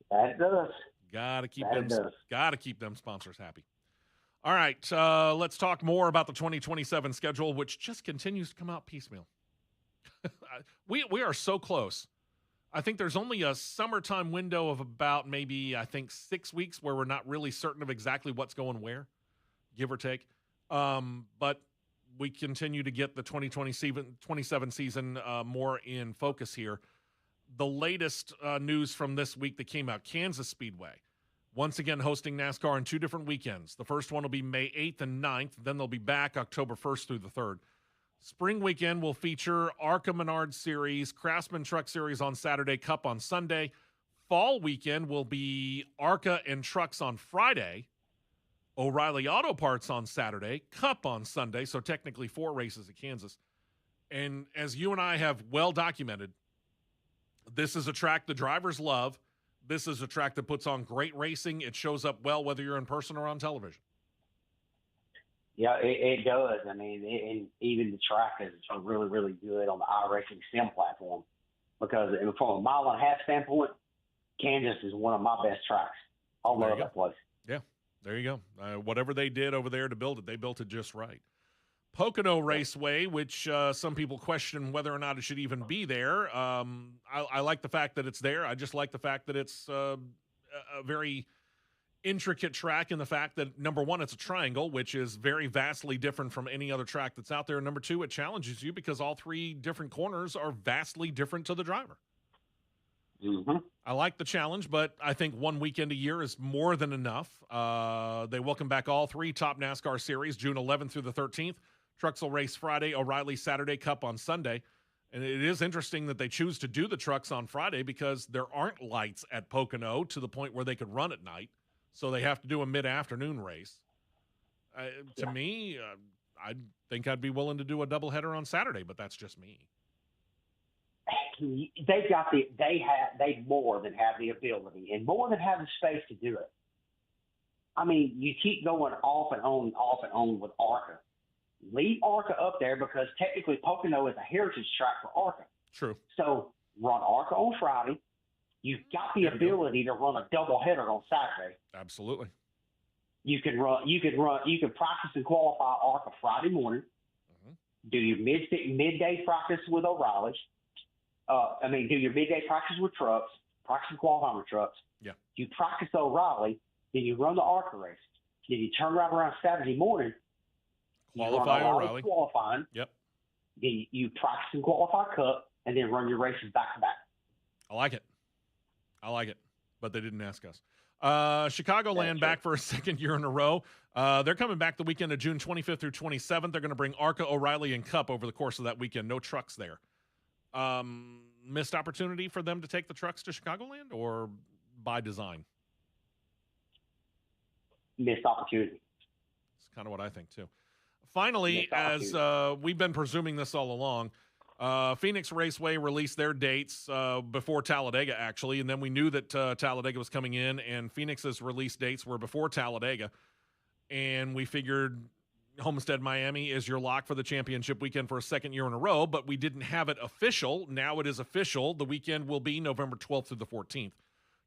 That does. Gotta keep them sponsors happy. All right, let's talk more about the 2027 schedule, which just continues to come out piecemeal. we are so close. I think there's only a summertime window of about maybe, I think, 6 weeks where we're not really certain of exactly what's going where, give or take. But we continue to get the 2027 season more in focus here. The latest news from this week that came out, Kansas Speedway, once again hosting NASCAR on 2 different weekends. The first one will be May 8th and 9th. Then they'll be back October 1st through the 3rd. Spring weekend will feature ARCA Menard Series, Craftsman Truck Series on Saturday, Cup on Sunday. Fall weekend will be ARCA and Trucks on Friday, O'Reilly Auto Parts on Saturday, Cup on Sunday, so technically 4 races at Kansas. And as you and I have well documented, this is a track the drivers love. This is a track that puts on great racing. It shows up well whether you're in person or on television. Yeah, it does. I mean, and even the track is really, really good on the iRacing sim platform because from a mile-and-a-half standpoint, Kansas is one of my best tracks. I love that place. Yeah, there you go. Whatever they did over there to build it, they built it just right. Pocono Raceway, which some people question whether or not it should even be there. I like the fact that it's there. I just like the fact that it's a very intricate track in the fact that, number one, it's a triangle, which is very vastly different from any other track that's out there. And number two, it challenges you because all 3 different corners are vastly different to the driver. Mm-hmm. I like the challenge, but I think 1 weekend a year is more than enough. They welcome back all 3 top NASCAR series, June 11th through the 13th. Trucks will race Friday, O'Reilly Saturday, Cup on Sunday. And it is interesting that they choose to do the trucks on Friday because there aren't lights at Pocono to the point where they could run at night. So they have to do a mid-afternoon race. To me, I think I'd be willing to do a doubleheader on Saturday, but that's just me. They more than have the ability and more than have the space to do it. I mean, you keep going off and on with ARCA. Leave ARCA up there because technically Pocono is a heritage track for ARCA. Prue. So run ARCA on Friday. You've got the ability to run a doubleheader on Saturday. Absolutely. You can practice and qualify ARCA Friday morning. Mm-hmm. Do your midday practice with O'Reilly's. Do your midday practice with trucks, practice and qualify with trucks. Yeah. You practice O'Reilly, then you run the ARCA race. Then you turn right around Saturday morning. Qualify O'Reilly. Qualifying. Yep. Then you practice and qualify Cup, and then run your races back to back. I like it, but they didn't ask us. Chicagoland back for a second year in a row. They're coming back the weekend of June 25th through 27th. They're going to bring ARCA, O'Reilly, and Cup over the course of that weekend. No trucks there. Missed opportunity for them to take the trucks to Chicagoland or by design? Missed opportunity. It's kind of what I think, too. Finally, as we've been presuming this all along, Phoenix Raceway released their dates before Talladega, actually, and then we knew that Talladega was coming in, and Phoenix's release dates were before Talladega, and we figured Homestead Miami is your lock for the championship weekend for a second year in a row, but we didn't have it official. Now it is official. The weekend will be November 12th through the 14th.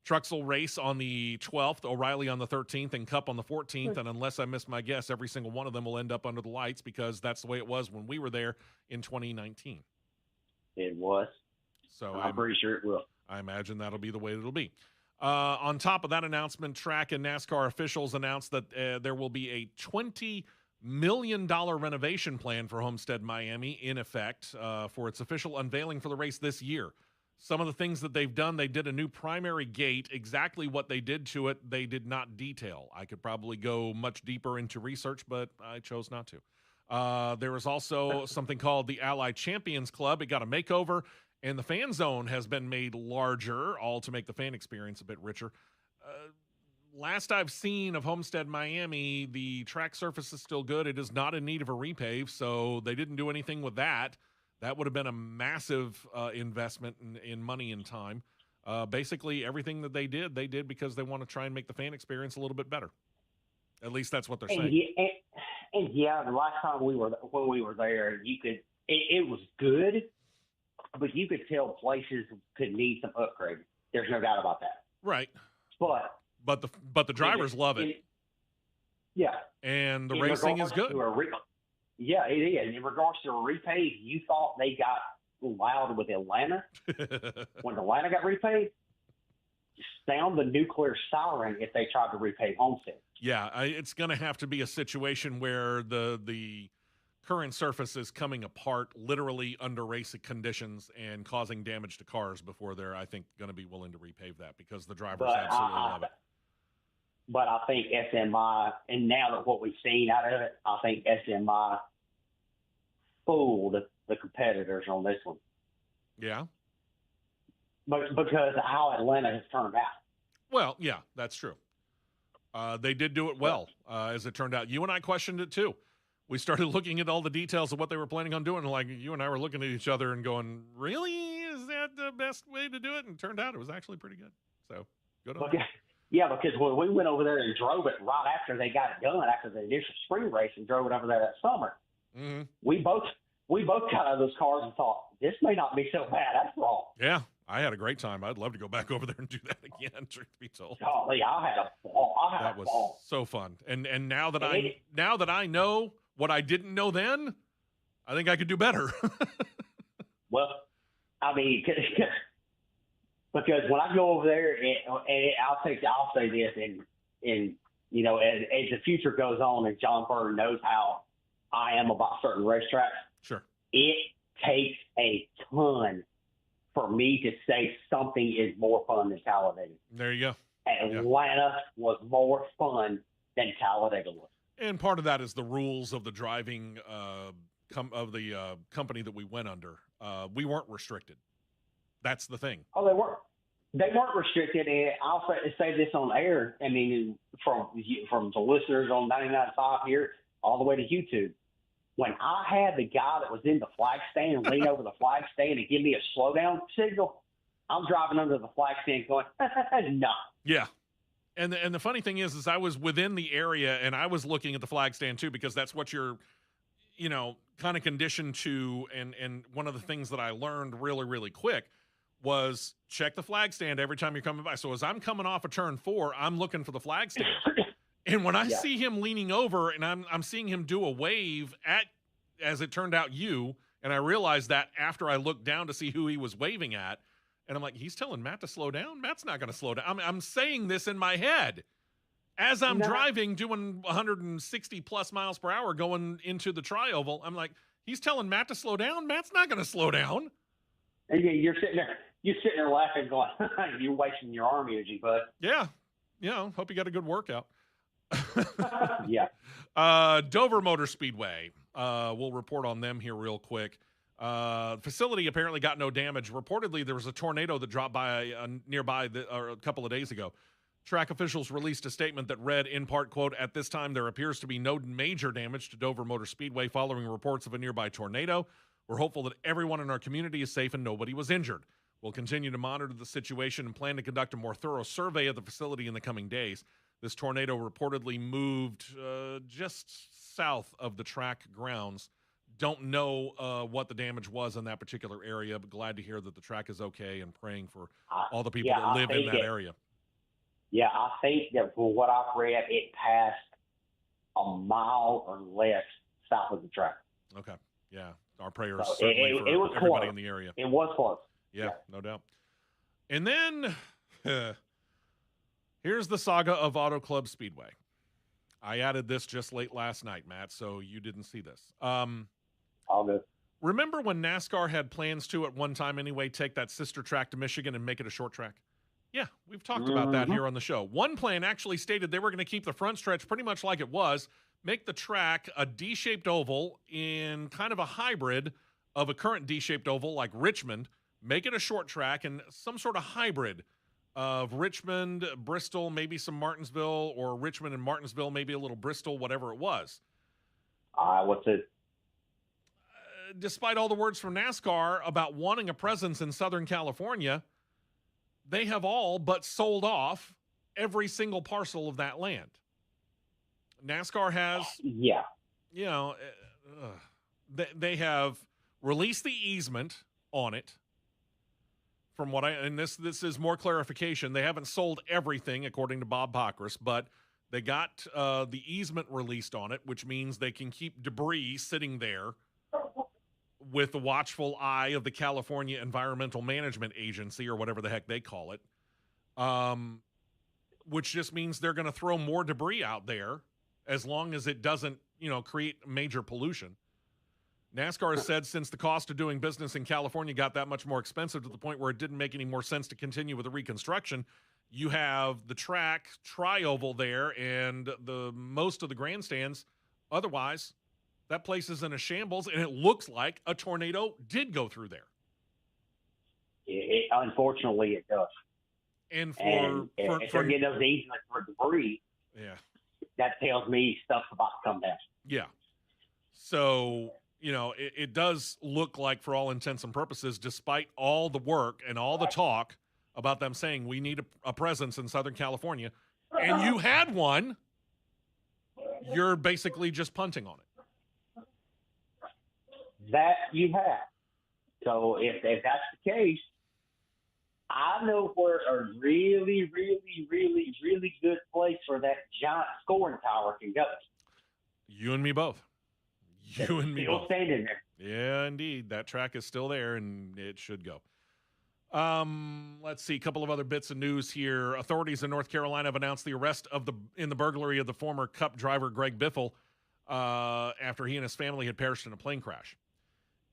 Trucks will race on the 12th, O'Reilly on the 13th, and Cup on the 14th. And unless I miss my guess, every single one of them will end up under the lights because that's the way it was when we were there in 2019. It was. So I'm pretty sure it will. I imagine that'll be the way it'll be. On top of that announcement, track and NASCAR officials announced that there will be a $20 million renovation plan for Homestead Miami in effect for its official unveiling for the race this year. Some of the things that they've done, they did a new primary gate. Exactly what they did to it, they did not detail. I could probably go much deeper into research, but I chose not to. There was also something called the Allied Champions Club. It got a makeover, and the fan zone has been made larger, all to make the fan experience a bit richer. Last I've seen of Homestead Miami, the track surface is still good. It is not in need of a repave, so they didn't do anything with that. That would have been a massive investment in money and time. Basically, everything that they did because they want to try and make the fan experience a little bit better. At least that's what they're saying. The last time when we were there, it was good, but you could tell places could need some upgrade. There's no doubt about that. Right. But the drivers love it. Yeah. And the In racing is regards good. to yeah, it is. In regards to a repave, you thought they got loud with Atlanta when Atlanta got repaved? Sound the nuclear siren if they tried to repave Homestead. Yeah, it's going to have to be a situation where the current surface is coming apart literally under racing conditions and causing damage to cars before they're, I think, going to be willing to repave that because the drivers absolutely love it. But I think SMI, and now that what we've seen out of it, I think SMI fooled the competitors on this one. Yeah. But because of how Atlanta has turned out. Well, yeah, that's true. They did do it well, as it turned out. You and I questioned it, too. We started looking at all the details of what they were planning on doing. Like, you and I were looking at each other and going, really? Is that the best way to do it? And it turned out it was actually pretty good. So, good on them. Yeah, because when we went over there and drove it right after they got it done, after the initial spring race, and drove it over there that summer, we both got out of those cars and thought, this may not be so bad after all. Yeah, I had a great time. I'd love to go back over there and do that again, truth be told. Oh, yeah, I had a ball. That was so fun. And now that I know what I didn't know then, I think I could do better. Well, I mean, because when I go over there, and I'll say this, and you know, as the future goes on, and John Burr knows how I am about certain racetracks. Sure. It takes a ton for me to say something is more fun than Talladega. There you go. Atlanta was more fun than Talladega was. And part of that is the rules of the driving company that we went under. We weren't restricted. That's the thing. Oh, they weren't. They weren't restricted, and I'll say this on air. I mean, from the listeners on 99.5 here all the way to YouTube. When I had the guy that was in the flag stand lean over the flag stand and give me a slowdown signal, I'm driving under the flag stand going, no. Yeah. And the funny thing is I was within the area and I was looking at the flag stand too, because that's what you're, you know, kind of conditioned to. And one of the things that I learned really, really quick was check the flag stand every time you're coming by. So as I'm coming off of turn 4, I'm looking for the flag stand. And when I see him leaning over and I'm seeing him do a wave at, as it turned out, you, and I realized that after I looked down to see who he was waving at, and I'm like, he's telling Matt to slow down? Matt's not going to slow down. I'm saying this in my head as I'm driving, doing 160 plus miles per hour going into the tri-oval. I'm like, he's telling Matt to slow down? Matt's not going to slow down. And you're sitting there laughing going, you're wasting your arm energy, bud. Yeah. Hope you got a good workout. Yeah. Dover Motor Speedway. We'll report on them here real quick. The facility apparently got no damage. Reportedly, there was a tornado that dropped by nearby a couple of days ago. Track officials released a statement that read, in part, quote, "At this time, there appears to be no major damage to Dover Motor Speedway following reports of a nearby tornado. We're hopeful that everyone in our community is safe and nobody was injured. We'll continue to monitor the situation and plan to conduct a more thorough survey of the facility in the coming days." This tornado reportedly moved just south of the track grounds. Don't know what the damage was in that particular area, but glad to hear that the track is okay and praying for all the people that live in that area. Yeah, I think that from what I've read, it passed a mile or less south of the track. Okay, yeah. Our prayers So certainly it for was everybody close. in the area. It was close. Yeah, no doubt. And then here's the saga of Auto Club Speedway. I added this just late last night, Matt, so you didn't see this. All good. Remember when NASCAR had plans to, at one time anyway, take that sister track to Michigan and make it a short track? Yeah, we've talked about that here on the show. One plan actually stated they were going to keep the front stretch pretty much like it was, make the track a D-shaped oval in kind of a hybrid of a current D-shaped oval like Richmond, make it a short track and some sort of hybrid of Richmond, Bristol, maybe some Martinsville, or Richmond and Martinsville, maybe a little Bristol, whatever it was. What's it? Despite all the words from NASCAR about wanting a presence in Southern California, they have all but sold off every single parcel of that land. NASCAR has, they have released the easement on it. From what and this is more clarification. They haven't sold everything, according to Bob Pockris, but They got the easement released on it, which means they can keep debris sitting there with the watchful eye of the California Environmental Management Agency, or whatever the heck they call it, which just means they're going to throw more debris out there as long as it doesn't, create major pollution. NASCAR has said since the cost of doing business in California got that much more expensive to the point where it didn't make any more sense to continue with the reconstruction, you have the track tri-oval there and the most of the grandstands. Otherwise, that place is in a shambles, and it looks like a tornado did go through there. Unfortunately, it does. And if they're getting those easements for debris, that tells me stuff's about to come down. Yeah. So, it does look like, for all intents and purposes, despite all the work and all the talk about them saying we need a presence in Southern California, and you had one, you're basically just punting on it. That you have. So if that's the case, I know where a really, really, really, really good place for that giant scoring tower can go. You and me both. You and me still both. Standing there. Yeah, indeed. That track is still there, and it should go. Let's see. A couple of other bits of news here. Authorities in North Carolina have announced the arrest in the burglary of the former Cup driver Greg Biffle after he and his family had perished in a plane crash.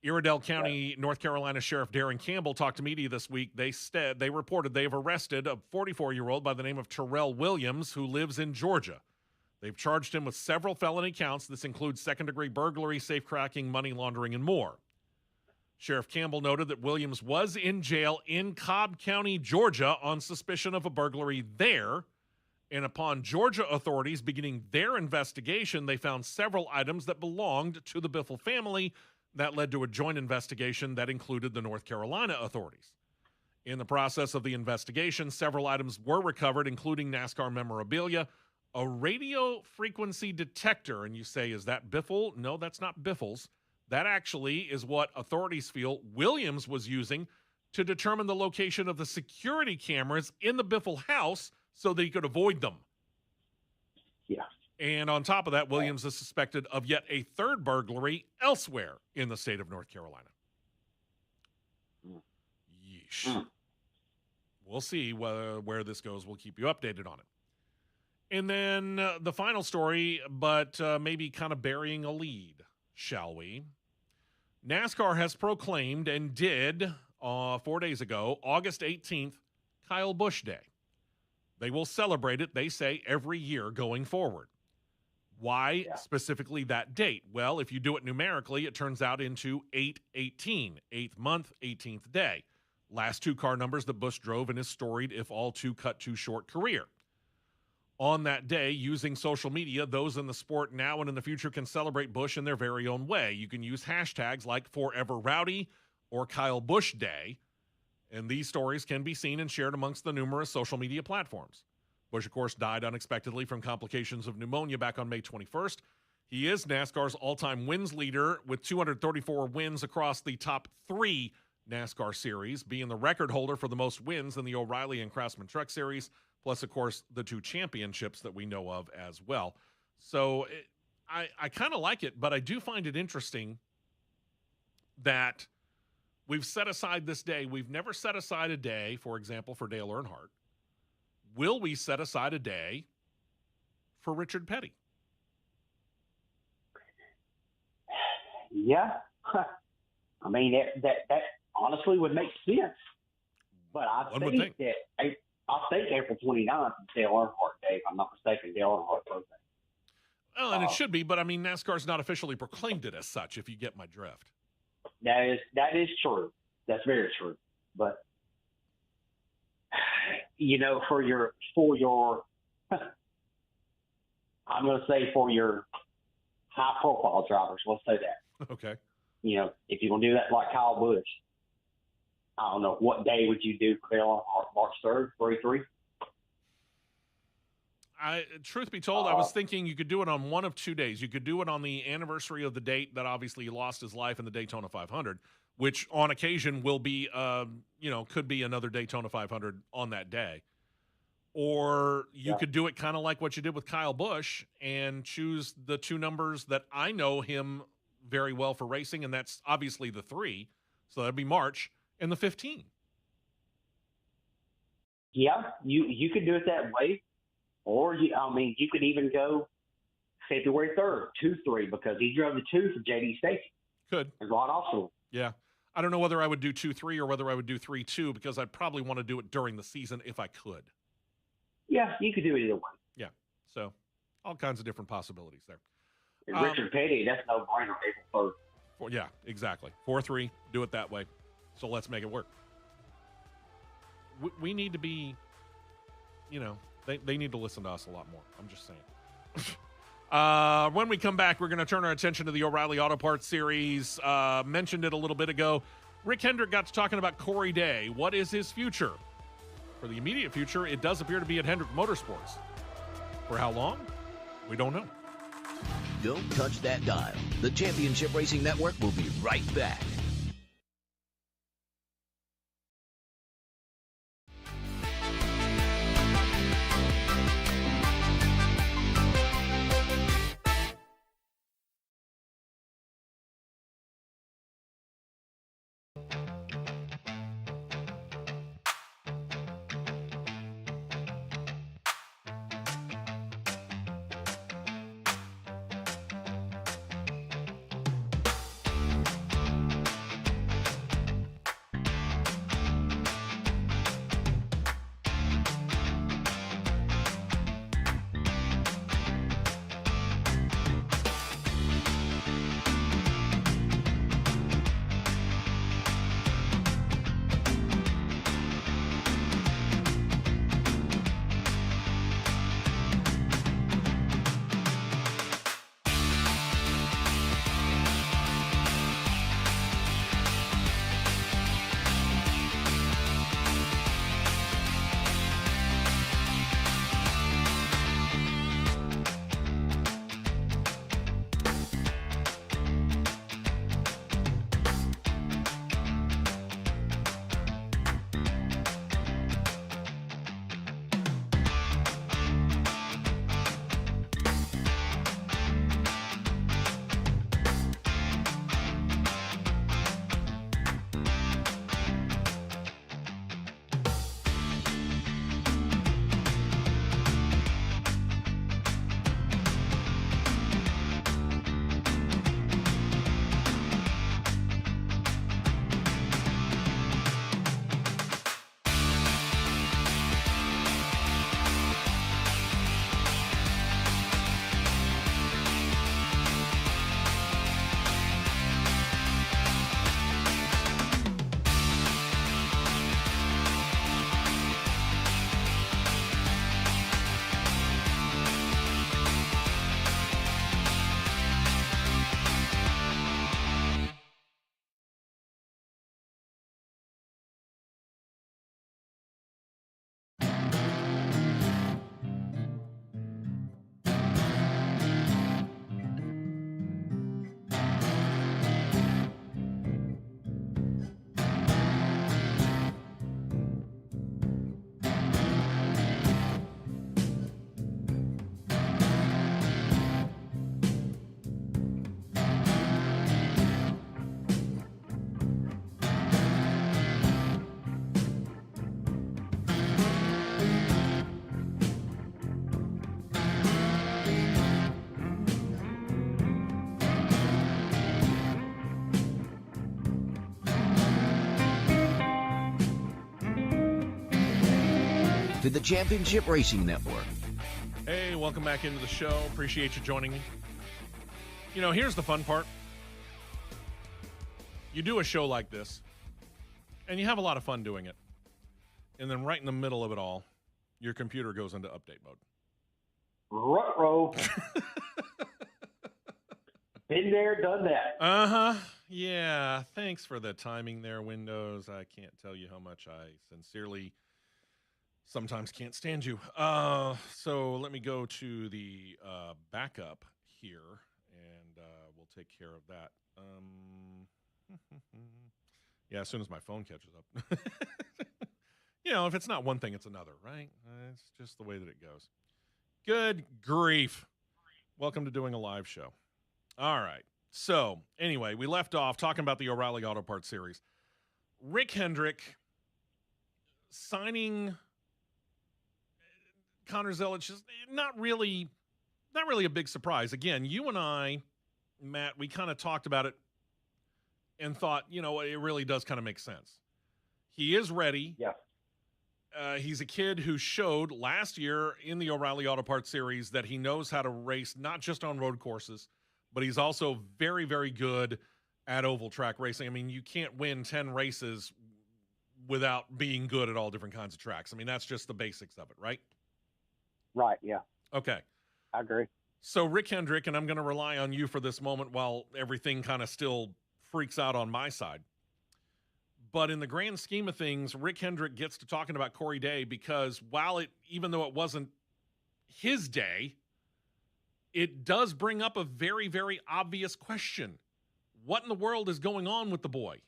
Iredell County, North Carolina Sheriff Darren Campbell talked to media this week. They reported they have arrested a 44-year-old by the name of Terrell Williams, who lives in Georgia. They've charged him with several felony counts. This includes second-degree burglary, safecracking, money laundering, and more. Sheriff Campbell noted that Williams was in jail in Cobb County, Georgia, on suspicion of a burglary there. And upon Georgia authorities beginning their investigation, they found several items that belonged to the Biffle family. That led to a joint investigation that included the North Carolina authorities. In the process of the investigation, several items were recovered, including NASCAR memorabilia, a radio frequency detector. And you say, is that Biffle? No, that's not Biffle's. That actually is what authorities feel Williams was using to determine the location of the security cameras in the Biffle house so that he could avoid them. Yeah. And on top of that, Williams is suspected of yet a third burglary elsewhere in the state of North Carolina. Yeesh. We'll see where this goes. We'll keep you updated on it. And then the final story, but maybe kind of burying a lead, shall we? NASCAR has proclaimed and did 4 days ago, August 18th, Kyle Busch Day. They will celebrate it, they say, every year going forward. Why specifically that date? Well, if you do it numerically, it turns out into 8/18, 8th month, 18th day. Last two car numbers that Busch drove in his storied, if all too cut too short career. On that day, using social media, those in the sport now and in the future can celebrate Busch in their very own way. You can use hashtags like Forever Rowdy or Kyle Busch Day, and these stories can be seen and shared amongst the numerous social media platforms. Busch, of course, died unexpectedly from complications of pneumonia back on May 21st. He is NASCAR's all-time wins leader with 234 wins across the top 3 NASCAR series, being the record holder for the most wins in the O'Reilly and Craftsman Truck Series, plus, of course, the 2 championships that we know of as well. So I kind of like it, but I do find it interesting that we've set aside this day. We've never set aside a day, for example, for Dale Earnhardt. Will we set aside a day for Richard Petty? Yeah. I mean, that honestly would make sense. But I think April 29th is Dale Earnhardt Day, if I'm not mistaken, Dale Earnhardt birthday. Well, and it should be, but I mean, NASCAR's not officially proclaimed it as such, if you get my drift. That is true. That's very true. But for your I'm going to say for your high profile drivers, let's say that. Okay. If you're going to do that like Kyle Busch, I don't know, what day would you do for Dale Earnhardt? March 3rd, 43? Truth be told, I was thinking you could do it on one of 2 days. You could do it on the anniversary of the date that obviously he lost his life in the Daytona 500, which on occasion will be, could be another Daytona 500 on that day. Or you could do it kind of like what you did with Kyle Busch and choose the two numbers that I know him very well for racing, and that's obviously the 3. So that'd be March and the 15. Yeah, you could do it that way. Or, you could even go February 3rd, 2-3, because he drove the 2 for JD Stacy. Could. And Rod also. Yeah. I don't know whether I would do 2-3 or whether I would do 3-2 because I'd probably want to do it during the season if I could. Yeah, you could do it either way. Yeah. So all kinds of different possibilities there. And Richard Petty, that's no brainer, April 1st. Yeah, exactly. 4-3, do it that way. So let's make it work. We need to be, they need to listen to us a lot more. I'm just saying. When we come back, we're going to turn our attention to the O'Reilly Auto Parts Series. Mentioned it a little bit ago. Rick Hendrick got to talking about Corey Day. What is his future? For the immediate future, it does appear to be at Hendrick Motorsports. For how long? We don't know. Don't touch that dial. The Championship Racing Network will be right back. To the Championship Racing Network. Hey, welcome back into the show. Appreciate you joining me. Here's the fun part. You do a show like this, and you have a lot of fun doing it. And then right in the middle of it all, your computer goes into update mode. Ruh-roh. Been there, done that. Uh-huh. Yeah. Thanks for the timing there, Windows. I can't tell you how much I sincerely sometimes can't stand you. So let me go to the backup here, and we'll take care of that. Yeah, as soon as my phone catches up. if it's not one thing, it's another, right? It's just the way that it goes. Good grief. Welcome to doing a live show. All right. So, anyway, we left off talking about the O'Reilly Auto Parts Series. Rick Hendrick signing Connor Zelich is not really a big surprise. Again, you and I, Matt, we kind of talked about it and thought, it really does kind of make sense. He is ready. Yeah. He's a kid who showed last year in the O'Reilly Auto Parts Series that he knows how to race, not just on road courses, but he's also very, very good at oval track racing. I mean, you can't win 10 races without being good at all different kinds of tracks. I mean, that's just the basics of it, right? Right, yeah. Okay. I agree. So Rick Hendrick, and I'm going to rely on you for this moment while everything kind of still freaks out on my side. But in the grand scheme of things, Rick Hendrick gets to talking about Corey Day because even though it wasn't his day, it does bring up a very, very obvious question. What in the world is going on with the boy?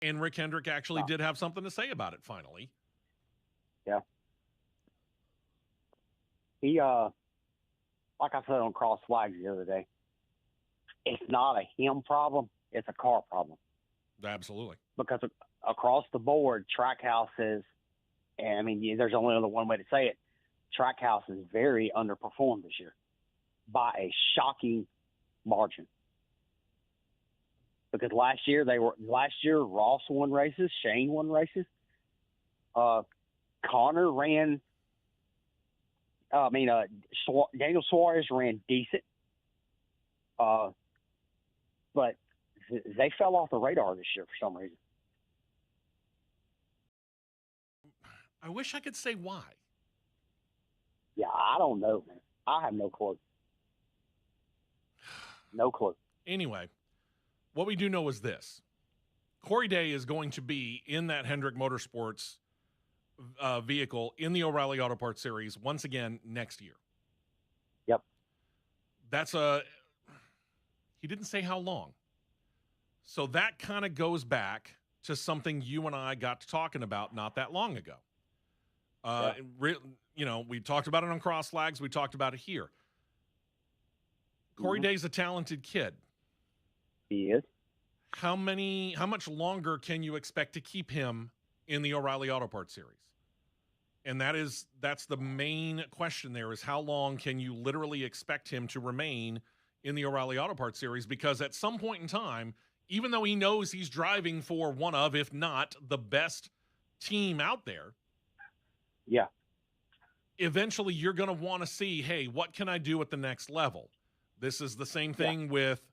And Rick Hendrick actually did have something to say about it finally. Yeah. He, like I said on Cross Flags the other day, it's not a him problem, it's a car problem. Absolutely. Because across the board, Trackhouses, and I mean, there's only one way to say it, Trackhouse is very underperformed this year by a shocking margin. Because last year Ross won races, Shane won races. Connor ran. Daniel Suarez ran decent. But they fell off the radar this year for some reason. I wish I could say why. Yeah, I don't know, man. I have no clue. No clue. Anyway, what we do know is this. Corey Day is going to be in that Hendrick Motorsports vehicle in the O'Reilly Auto Parts Series once again next year. Yep. He didn't say how long. So that kind of goes back to something you and I got to talking about not that long ago. We talked about it on Cross Flags. We talked about it here. Corey Day's a talented kid. He is. How much longer can you expect to keep him in the O'Reilly Auto Parts Series? And that's the main question there is how long can you literally expect him to remain in the O'Reilly Auto Parts Series? Because at some point in time, even though he knows he's driving for one of, if not the best team out there. Yeah. Eventually you're going to want to see, hey, what can I do at the next level? This is the same thing with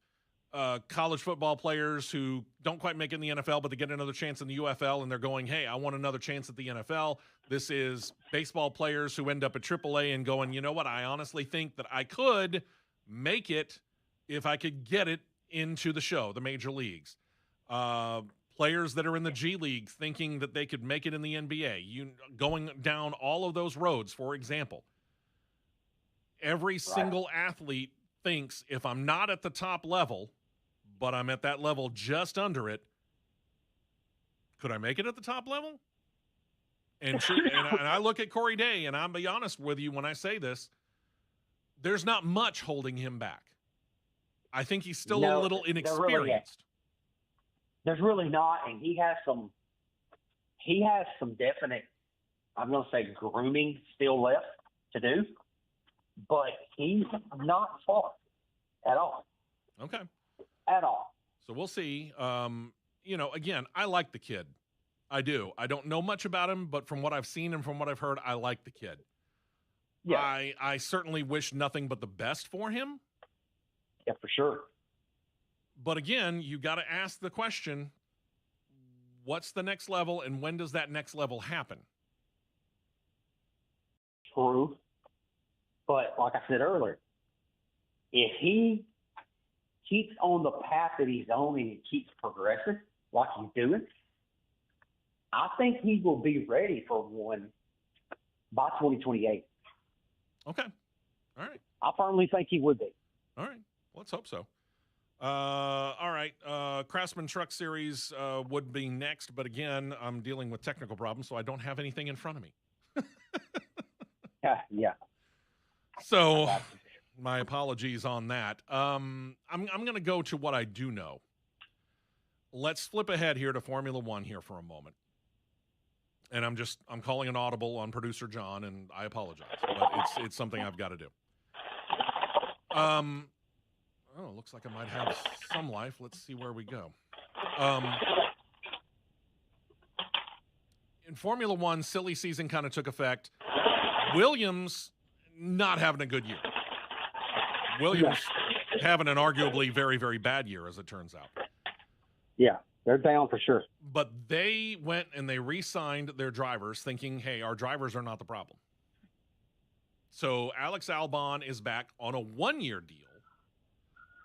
college football players who don't quite make it in the NFL, but they get another chance in the UFL, and they're going, hey, I want another chance at the NFL. This is baseball players who end up at AAA and going, you know what, I honestly think that I could make it if I could get it into the major leagues. Players that are in the G League thinking that they could make it in the NBA. Going down all of those roads, for example. Every single athlete thinks if I'm not at the top level, but I'm at that level just under it, could I make it at the top level? And I look at Corey Day, and I'll be honest with you when I say this, there's not much holding him back. I think he's still a little inexperienced. There's really not, and he has some definite, I'm going to say, grooming still left to do, but he's not far at all. Okay. At all. So we'll see. Again, I like the kid. I do. I don't know much about him, but from what I've seen and from what I've heard, I like the kid. Yeah. I certainly wish nothing but the best for him. Yeah, for sure. But again, you got to ask the question, what's the next level and when does that next level happen? True. But like I said earlier, if he keeps on the path that he's on and he keeps progressing like he's doing, I think he will be ready for one by 2028. Okay. All right. I firmly think he would be. All right. Let's hope so. All right. Craftsman Truck Series would be next, but again, I'm dealing with technical problems, so I don't have anything in front of me. Yeah. So, my apologies on that. I'm going to go to what I do know. Let's flip ahead here to Formula One here for a moment. And I'm calling an audible on producer John, and I apologize, but it's something I've got to do. Oh, looks like I might have some life. Let's see where we go. In Formula One, silly season kind of took effect. Williams not having a good year. Williams having an arguably very, very bad year, as it turns out. Yeah, they're down for sure. But they went and they re-signed their drivers thinking, hey, our drivers are not the problem. So Alex Albon is back on a 1-year deal.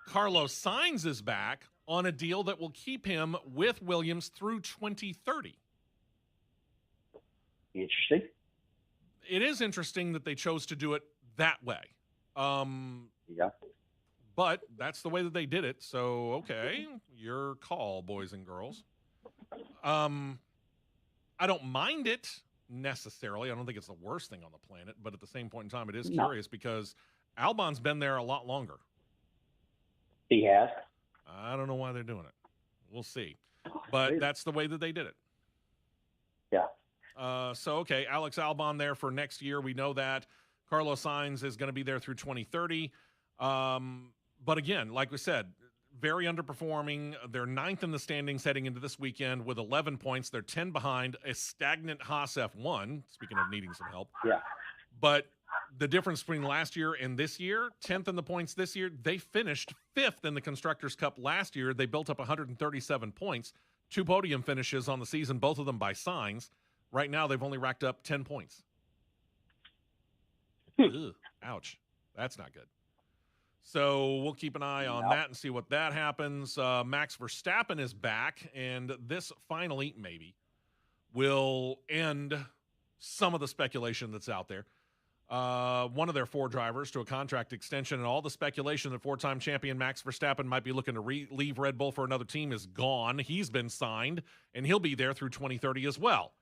Carlos Sainz is back on a deal that will keep him with Williams through 2030. Interesting. It is interesting that they chose to do it that way. Yeah. But that's the way that they did it. So, okay, your call, boys and girls. I don't mind it necessarily. I don't think it's the worst thing on the planet. But at the same point in time, it is curious because Albon's been there a lot longer. He has. I don't know why they're doing it. We'll see. But that's the way that they did it. Yeah. So, okay, Alex Albon there for next year. We know that. Carlos Sainz is going to be there through 2030. But again, like we said, very underperforming. They're 9th in the standings heading into this weekend with 11 points. They're 10 behind a stagnant Haas F1, speaking of needing some help. Yeah. But the difference between last year and this year, 10th in the points this year, they finished 5th in the Constructors' Cup last year. They built up 137 points, 2 podium finishes on the season, both of them by Sainz. Right now, they've only racked up 10 points. Ugh, ouch. That's not good. So we'll keep an eye on that and see what that happens. Max Verstappen is back, and this finally, maybe, will end some of the speculation that's out there. One of their 4 drivers to a contract extension, and all the speculation that 4-time champion Max Verstappen might be looking to leave Red Bull for another team is gone. He's been signed, and he'll be there through 2030 as well.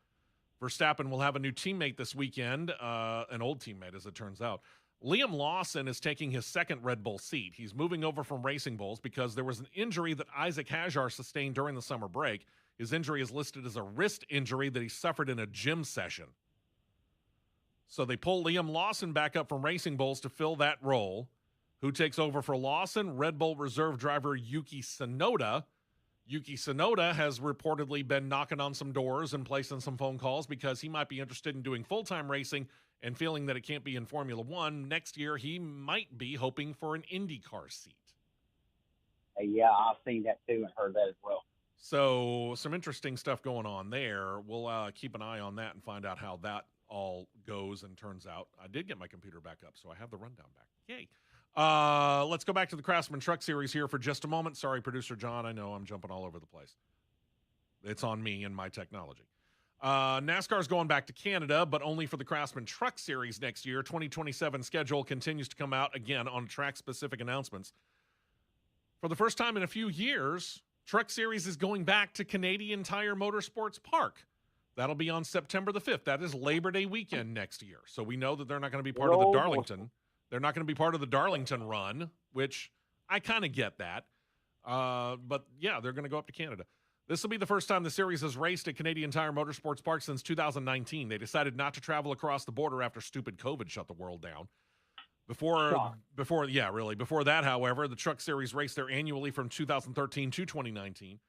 Verstappen will have a new teammate this weekend, an old teammate, as it turns out. Liam Lawson is taking his 2nd Red Bull seat. He's moving over from Racing Bulls because there was an injury that Isaac Hajar sustained during the summer break. His injury is listed as a wrist injury that he suffered in a gym session. So they pull Liam Lawson back up from Racing Bulls to fill that role. Who takes over for Lawson? Red Bull reserve driver Yuki Tsunoda. Yuki Tsunoda has reportedly been knocking on some doors and placing some phone calls because he might be interested in doing full-time racing and feeling that it can't be in Formula One. Next year, he might be hoping for an Indycar seat. Yeah, I've seen that too and heard that as well. So some interesting stuff going on there. We'll keep an eye on that and find out how that all goes and turns out. I did get my computer back up, so I have the rundown back. Yay. Let's go back to the Craftsman Truck Series here for just a moment. Sorry, producer John. I know I'm jumping all over the place. It's on me and my technology. NASCAR's going back to Canada, but only for the Craftsman Truck Series next year. 2027 schedule continues to come out again on track-specific announcements. For the first time in a few years, Truck Series is going back to Canadian Tire Motorsports Park. That'll be on September the 5th. That is Labor Day weekend next year. So we know that they're not going to be part of the Darlington. They're not going to be part of the Darlington run, which I kind of get that. But yeah, they're going to go up to Canada. This will be the first time the series has raced at Canadian Tire Motorsports Park since 2019. They decided not to travel across the border after stupid COVID shut the world down. Before that, however, the Truck Series raced there annually from 2013 to 2019.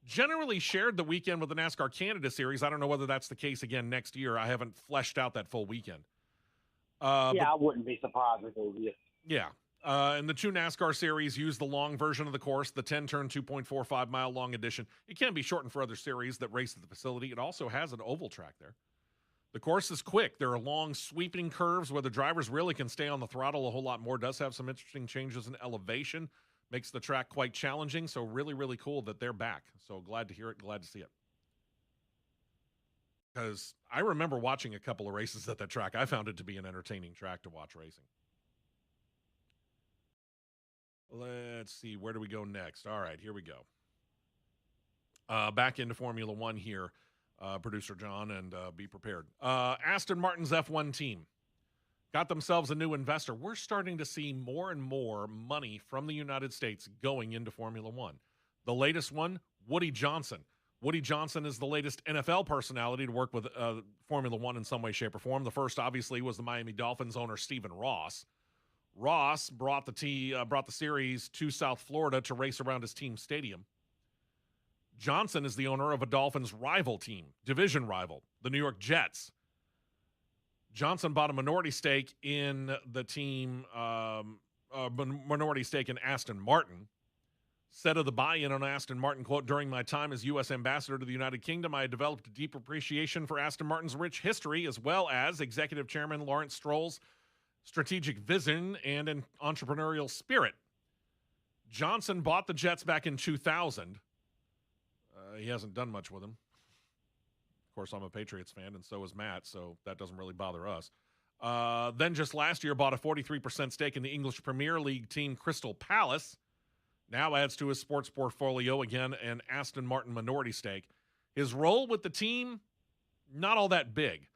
Generally shared the weekend with the NASCAR Canada Series. I don't know whether that's the case again next year. I haven't fleshed out that full weekend. I wouldn't be surprised if it was. Yeah. And the 2 NASCAR series use the long version of the course, the 10-turn, 2.45-mile long edition. It can be shortened for other series that race at the facility. It also has an oval track there. The course is quick. There are long, sweeping curves where the drivers really can stay on the throttle a whole lot more. Does have some interesting changes in elevation. Makes the track quite challenging. So really, really cool that they're back. So glad to hear it. Glad to see it. Because I remember watching a couple of races at that track. I found it to be an entertaining track to watch racing. Let's see. Where do we go next? All right, here we go. Back into Formula One here, producer John, and be prepared. Aston Martin's F1 team got themselves a new investor. We're starting to see more and more money from the United States going into Formula One. The latest one, Woody Johnson. Woody Johnson is the latest NFL personality to work with Formula One in some way, shape, or form. The first, obviously, was the Miami Dolphins owner Stephen Ross. Ross brought the series to South Florida to race around his team stadium. Johnson is the owner of a Dolphins rival team, division rival, the New York Jets. Johnson bought a minority stake in the team, minority stake in Aston Martin. Said of the buy-in on Aston Martin, quote, during my time as U.S. ambassador to the United Kingdom, I developed a deep appreciation for Aston Martin's rich history, as well as executive chairman Lawrence Stroll's strategic vision and an entrepreneurial spirit. Johnson bought the Jets back in 2000. He hasn't done much with them. Of course, I'm a Patriots fan, and so is Matt, so that doesn't really bother us. Then just last year, bought a 43% stake in the English Premier League team Crystal Palace. Now adds to his sports portfolio, again, an Aston Martin minority stake. His role with the team, not all that big.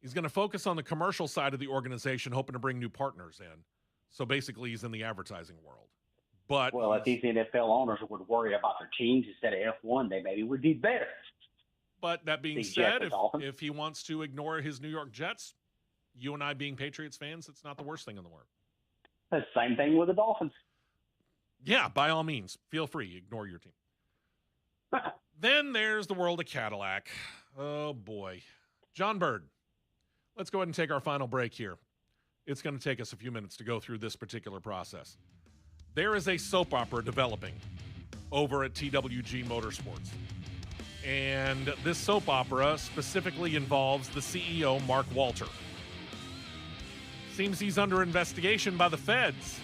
He's going to focus on the commercial side of the organization, hoping to bring new partners in. So basically, he's in the advertising world. But well, if these NFL owners would worry about their teams instead of F1, they maybe would be better. But that being said, if he wants to ignore his New York Jets, you and I being Patriots fans, it's not the worst thing in the world. The same thing with the Dolphins. Yeah, by all means, feel free. Ignore your team. Then there's the world of Cadillac. Oh, boy. John Bird, let's go ahead and take our final break here. It's going to take us a few minutes to go through this particular process. There is a soap opera developing over at TWG Motorsports. And this soap opera specifically involves the CEO, Mark Walter. Seems he's under investigation by the feds.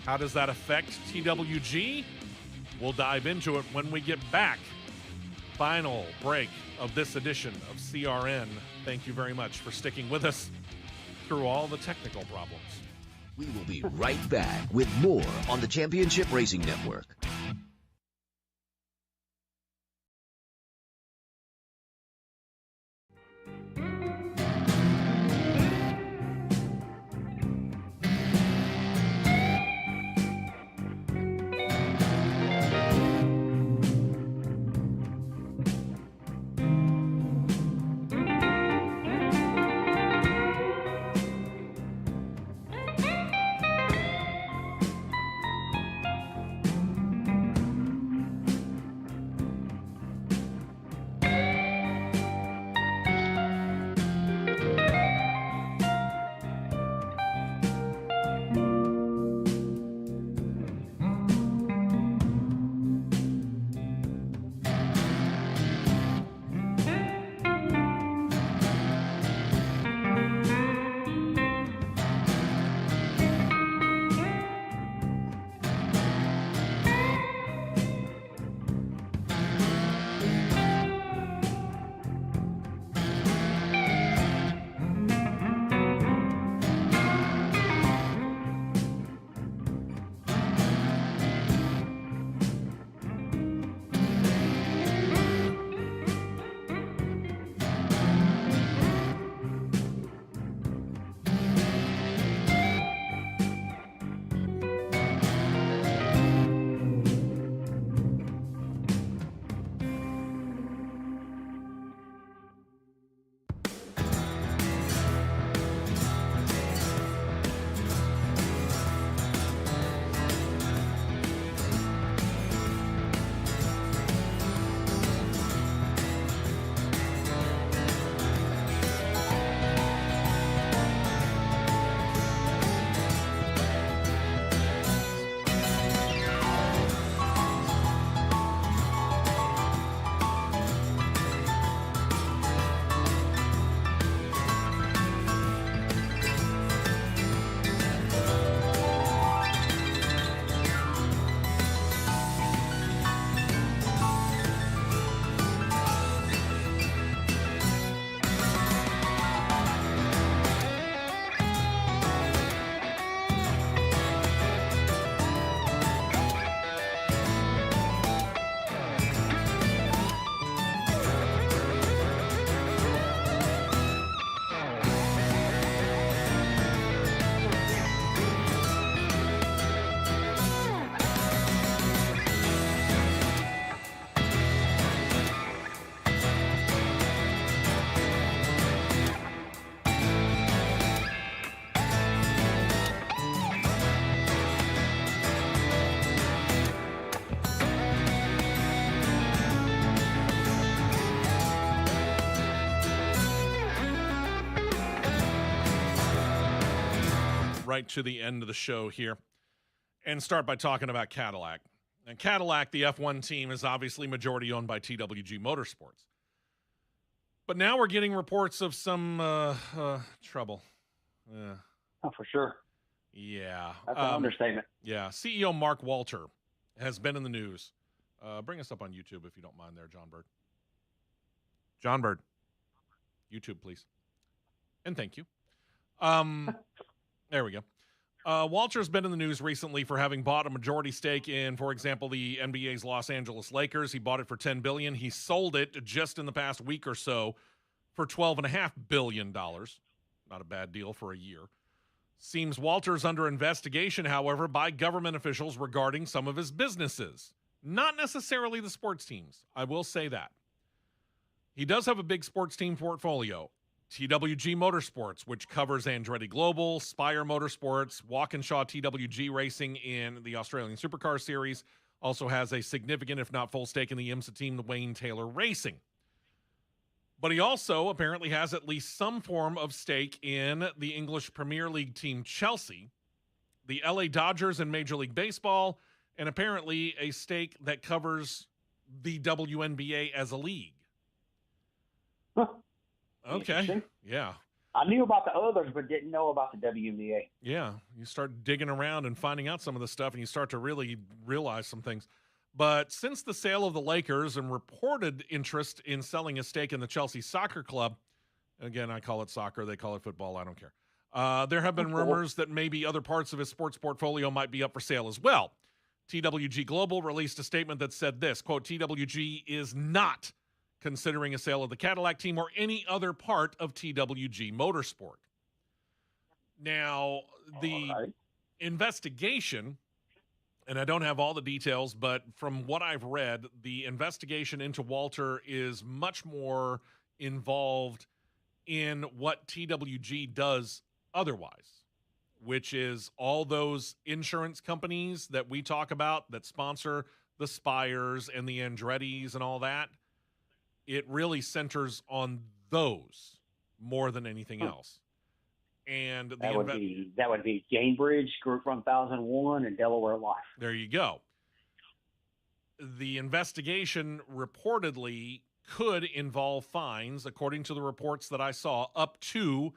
How does that affect TWG? We'll dive into it when we get back. Final break of this edition of CRN. Thank you very much for sticking with us through all the technical problems. We will be right back with more on the Championship Racing Network. right to the end of the show here and start by talking about Cadillac. And Cadillac, the F1 team, is obviously majority owned by TWG Motorsports. But now we're getting reports of some trouble. Oh, for sure. Yeah. That's an understatement. Yeah. CEO Mark Walter has been in the news. Bring us up on YouTube if you don't mind there, John Bird. John Bird. YouTube, please. And thank you. There we go. Walter's been in the news recently for having bought a majority stake in, for example, the NBA's Los Angeles Lakers. He bought it for $10 billion. He sold it just in the past week or so for $12.5 billion. Not a bad deal for a year. Seems Walter's under investigation, however, by government officials regarding some of his businesses. Not necessarily the sports teams. I will say that. He does have a big sports team portfolio. TWG Motorsports, which covers Andretti Global, Spire Motorsports, Walkinshaw TWG Racing in the Australian Supercar Series, also has a significant, if not full stake in the IMSA team, the Wayne Taylor Racing. But he also apparently has at least some form of stake in the English Premier League team Chelsea, the LA Dodgers in Major League Baseball, and apparently a stake that covers the WNBA as a league. Huh. Okay. Yeah. I knew about the others, but didn't know about the WNBA. Yeah. You start digging around and finding out some of the stuff, and you start to really realize some things. But since the sale of the Lakers and reported interest in selling a stake in the Chelsea Soccer Club, again, I call it soccer, they call it football, I don't care. There have been rumors that maybe other parts of his sports portfolio might be up for sale as well. TWG Global released a statement that said this, quote, TWG is not considering a sale of the Cadillac team or any other part of TWG Motorsport. Now, the investigation, and I don't have all the details, but from what I've read, the investigation into Walter is much more involved in what TWG does otherwise, which is all those insurance companies that we talk about that sponsor the Spires and the Andrettis and all that. It really centers on those more than anything else. And that would be Gainbridge, Group 1001, and Delaware Life. There you go. The investigation reportedly could involve fines, according to the reports that I saw, up to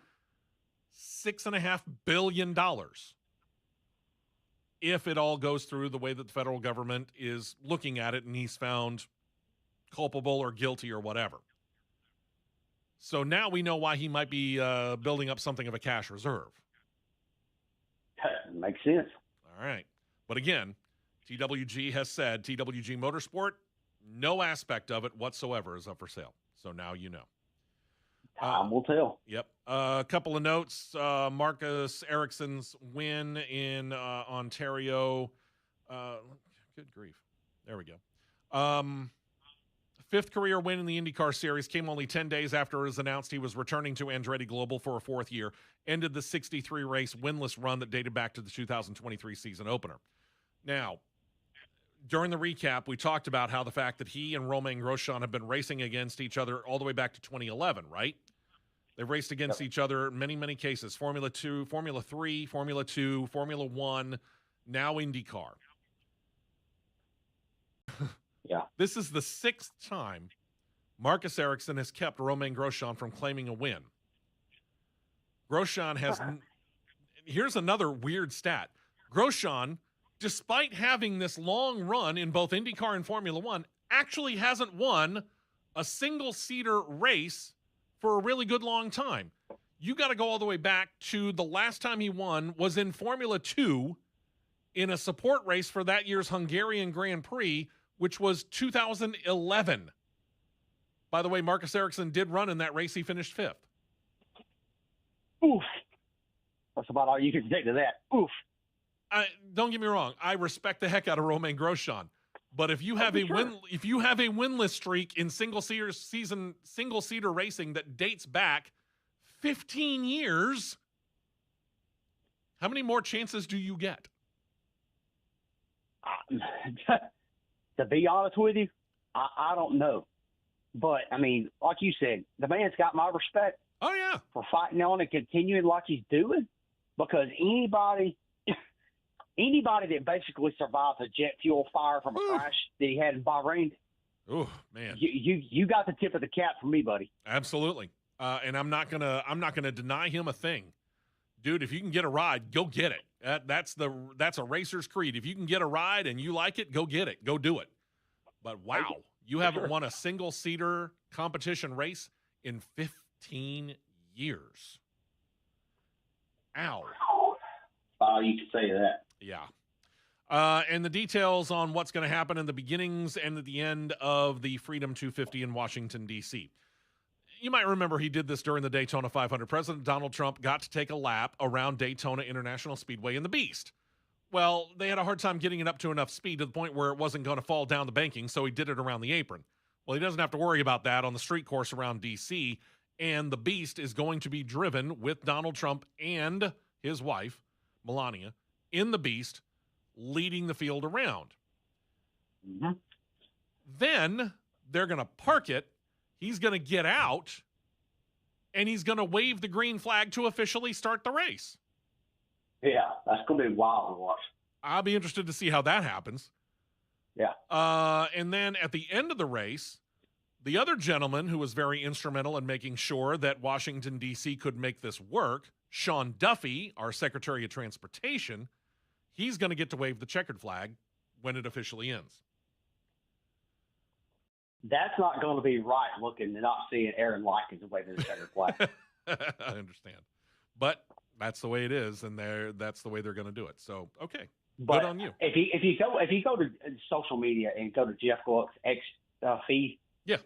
$6.5 billion if it all goes through the way that the federal government is looking at it and he's found culpable or guilty or whatever. So now we know why he might be building up something of a cash reserve. Makes sense. All right. But again, TWG has said, TWG Motorsport, no aspect of it whatsoever is up for sale. So now you know. Time will tell. Yep. A couple of notes. Marcus Ericsson's win in Ontario. Good grief. There we go. Fifth career win in the Indycar Series came only 10 days after it was announced he was returning to Andretti Global for a fourth year. Ended the 63-race winless run that dated back to the 2023 season opener. Now, during the recap, we talked about how the fact that he and Romain Grosjean have been racing against each other all the way back to 2011, right? They've raced against each other in many, many cases. Formula 2, Formula 3, Formula 2, Formula 1, now IndyCar. Yeah. This is the sixth time Marcus Ericsson has kept Romain Grosjean from claiming a win. Grosjean has... Here's another weird stat. Grosjean, despite having this long run in both IndyCar and Formula 1, actually hasn't won a single-seater race for a really good long time. You got to go all the way back to the last time he won was in Formula 2 in a support race for that year's Hungarian Grand Prix, which was 2011. By the way, Marcus Ericsson did run in that race. He finished fifth. Oof. That's about all you can say to that. Oof. Don't get me wrong. I respect the heck out of Romain Grosjean. But if you have a winless streak in single-seater racing that dates back 15 years, how many more chances do you get? To be honest with you, I don't know. But, I mean, like you said, the man's got my respect. Oh, yeah. For fighting on and continuing like he's doing. because anybody that basically survived a jet fuel fire from a crash that he had in Bahrain, oh man, you got the tip of the cap from me, buddy. Absolutely. And I'm not gonna deny him a thing, dude. If you can get a ride, go get it. That's a racer's creed. If you can get a ride and you like it, go get it. Go do it. But wow, you haven't won a single seater competition race in 15 years. Ow. You can say that. Yeah. And the details on what's going to happen in the beginnings and at the end of the Freedom 250 in Washington, D.C. You might remember he did this during the Daytona 500. President Donald Trump got to take a lap around Daytona International Speedway in the Beast. Well, they had a hard time getting it up to enough speed to the point where it wasn't going to fall down the banking, so he did it around the apron. Well, he doesn't have to worry about that on the street course around D.C., and the Beast is going to be driven with Donald Trump and his wife, Melania, in the Beast, leading the field around. Mm-hmm. Then they're going to park it. He's going to get out, and he's going to wave the green flag to officially start the race. Yeah, that's going to be wild to watch. I'll be interested to see how that happens. Yeah. And then at the end of the race, the other gentleman who was very instrumental in making sure that Washington, D.C. could make this work, Sean Duffy, our Secretary of Transportation, he's going to get to wave the checkered flag when it officially ends. That's not going to be right looking and not seeing Aaron Likens waving the checkered flag. I understand. But that's the way it is, and that's the way they're going to do it. So, okay. But good on you. If you go to social media and go to Jeff Gluck's X feed, yeah,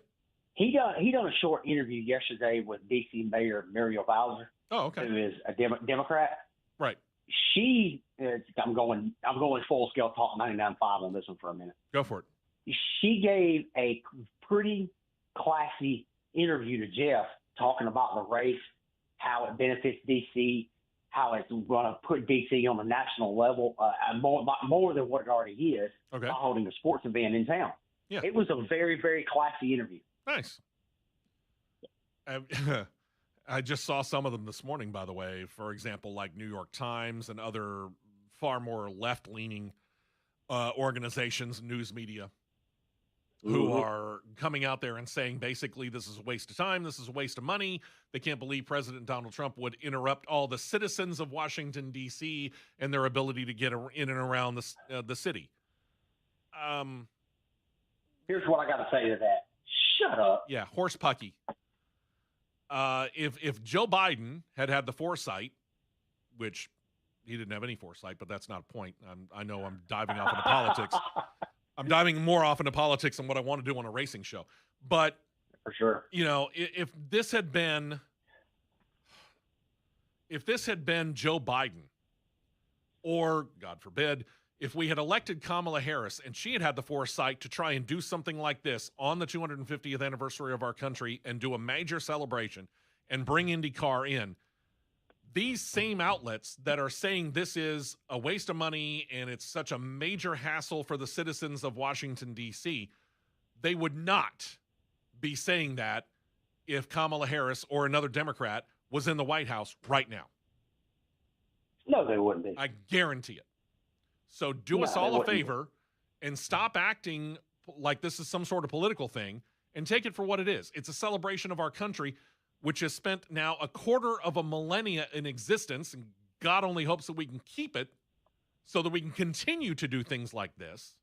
he done a short interview yesterday with D.C. Mayor Muriel Bowser, oh, okay, who is a Democrat. Right. She, I'm going full scale talk 99.5 on this one for a minute. Go for it. She gave a pretty classy interview to Jeff talking about the race, how it benefits D.C., how it's going to put D.C. on the national level, more than what it already is, Okay. by holding a sports event in town. Yeah. It was a very, very classy interview. Nice. I just saw some of them this morning, by the way. For example, like New York Times and other far more left-leaning organizations, news media, who are coming out there and saying basically this is a waste of time, this is a waste of money. They can't believe President Donald Trump would interrupt all the citizens of Washington, D.C. and their ability to get in and around the city. Here's what I got to say to that. Shut up. Yeah, horse pucky. If Joe Biden had the foresight, which he didn't have any foresight, but that's not a point. I know I'm diving off into politics. I'm diving more off into politics than what I want to do on a racing show. But for sure, you know, if this had been Joe Biden, or God forbid, if we had elected Kamala Harris and she had the foresight to try and do something like this on the 250th anniversary of our country and do a major celebration and bring IndyCar in, these same outlets that are saying this is a waste of money and it's such a major hassle for the citizens of Washington, D.C., they would not be saying that if Kamala Harris or another Democrat was in the White House right now. No, they wouldn't be. I guarantee it. So do us all a favor and stop acting like this is some sort of political thing and take it for what it is. It's a celebration of our country, which has spent now a quarter of a millennia in existence, and God only hopes that we can keep it so that we can continue to do things like this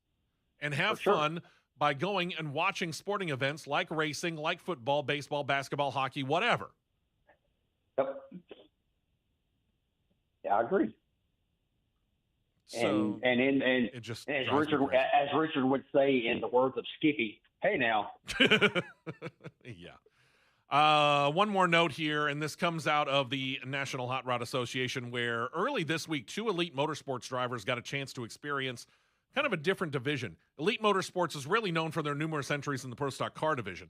and have fun by going and watching sporting events like racing, like football, baseball, basketball, hockey, whatever. Yep. Yeah, I agree. So and as Richard would say in the words of Skippy, hey now. Yeah. One more note here, and this comes out of the National Hot Rod Association, where early this week, 2 elite motorsports drivers got a chance to experience kind of a different division. Elite Motorsports is really known for their numerous entries in the Pro Stock Car division.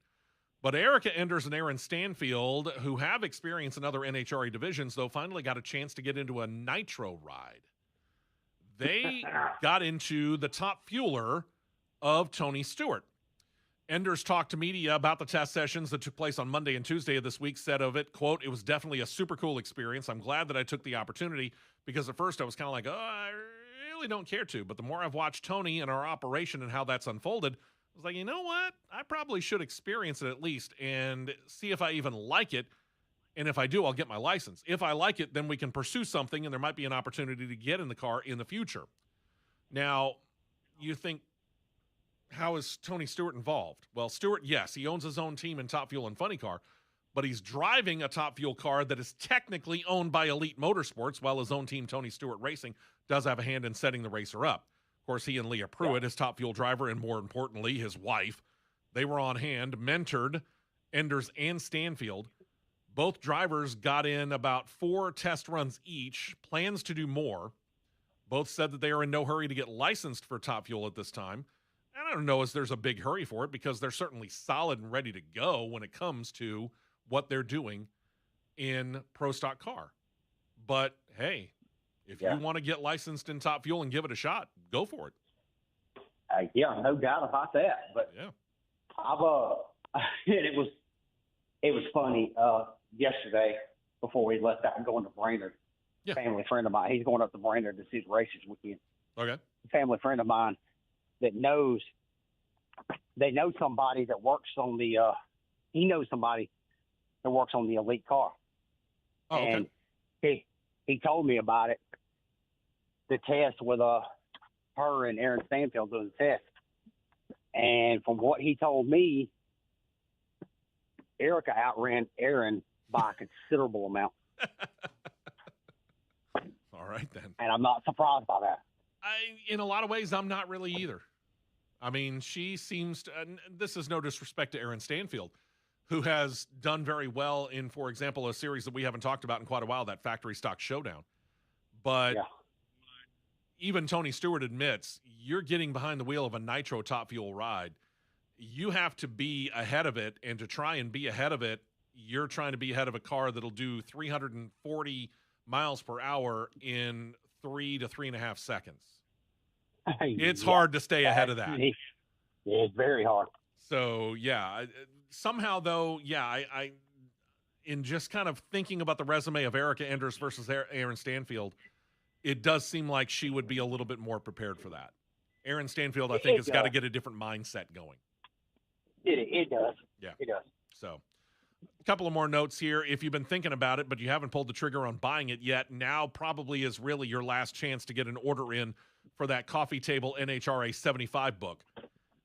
But Erica Enders and Aaron Stanfield, who have experience in other NHRA divisions, though, finally got a chance to get into a nitro ride. They got into the top fueler of Tony Stewart. Enders talked to media about the test sessions that took place on Monday and Tuesday of this week, said of it, quote, "It was definitely a super cool experience. I'm glad that I took the opportunity because at first I was kind of like, oh, I really don't care to. But the more I've watched Tony and our operation and how that's unfolded, I was like, you know what? I probably should experience it at least and see if I even like it. And if I do, I'll get my license. If I like it, then we can pursue something and there might be an opportunity to get in the car in the future." Now, you think, how is Tony Stewart involved? Well, Stewart, yes, he owns his own team in Top Fuel and Funny Car, but he's driving a Top Fuel car that is technically owned by Elite Motorsports, while his own team, Tony Stewart Racing, does have a hand in setting the racer up. Of course, he and Leah Pruitt, his Top Fuel driver, and more importantly, his wife, they were on hand, mentored Enders and Stanfield. Both drivers got in about 4 test runs each, plans to do more. Both said that they are in no hurry to get licensed for Top Fuel at this time. I don't know if there's a big hurry for it because they're certainly solid and ready to go when it comes to what they're doing in Pro Stock Car. But, hey, if you want to get licensed in Top Fuel and give it a shot, go for it. Yeah, no doubt about that. But yeah, and it was funny yesterday before we left out and going to Brainerd. Yeah. Family friend of mine, he's going up to Brainerd to see the races weekend. Okay. Family friend of mine that they know somebody that works on he knows somebody that works on the Elite car. Oh, okay. And he told me about it, the test with her and Aaron Stanfield doing the test. And from what he told me, Erica outran Aaron by a considerable amount. All right, then. And I'm not surprised by that. In a lot of ways, I'm not really either. I mean, she seems to, and this is no disrespect to Aaron Stanfield, who has done very well in, for example, a series that we haven't talked about in quite a while, that Factory Stock Showdown. But even Tony Stewart admits, you're getting behind the wheel of a Nitro Top Fuel ride. You have to be ahead of it, and to try and be ahead of it, you're trying to be ahead of a car that'll do 340 miles per hour in 3 to 3.5 seconds. It's hard to stay ahead of that. It's very hard. So, yeah, somehow, though, I in just kind of thinking about the resume of Erica Enders versus Aaron Stanfield, it does seem like she would be a little bit more prepared for that. Aaron Stanfield, I think, has got to get a different mindset going. It does. Yeah. It does. So, a couple of more notes here. If you've been thinking about it, but you haven't pulled the trigger on buying it yet, now probably is really your last chance to get an order in for that coffee table NHRA 75 book.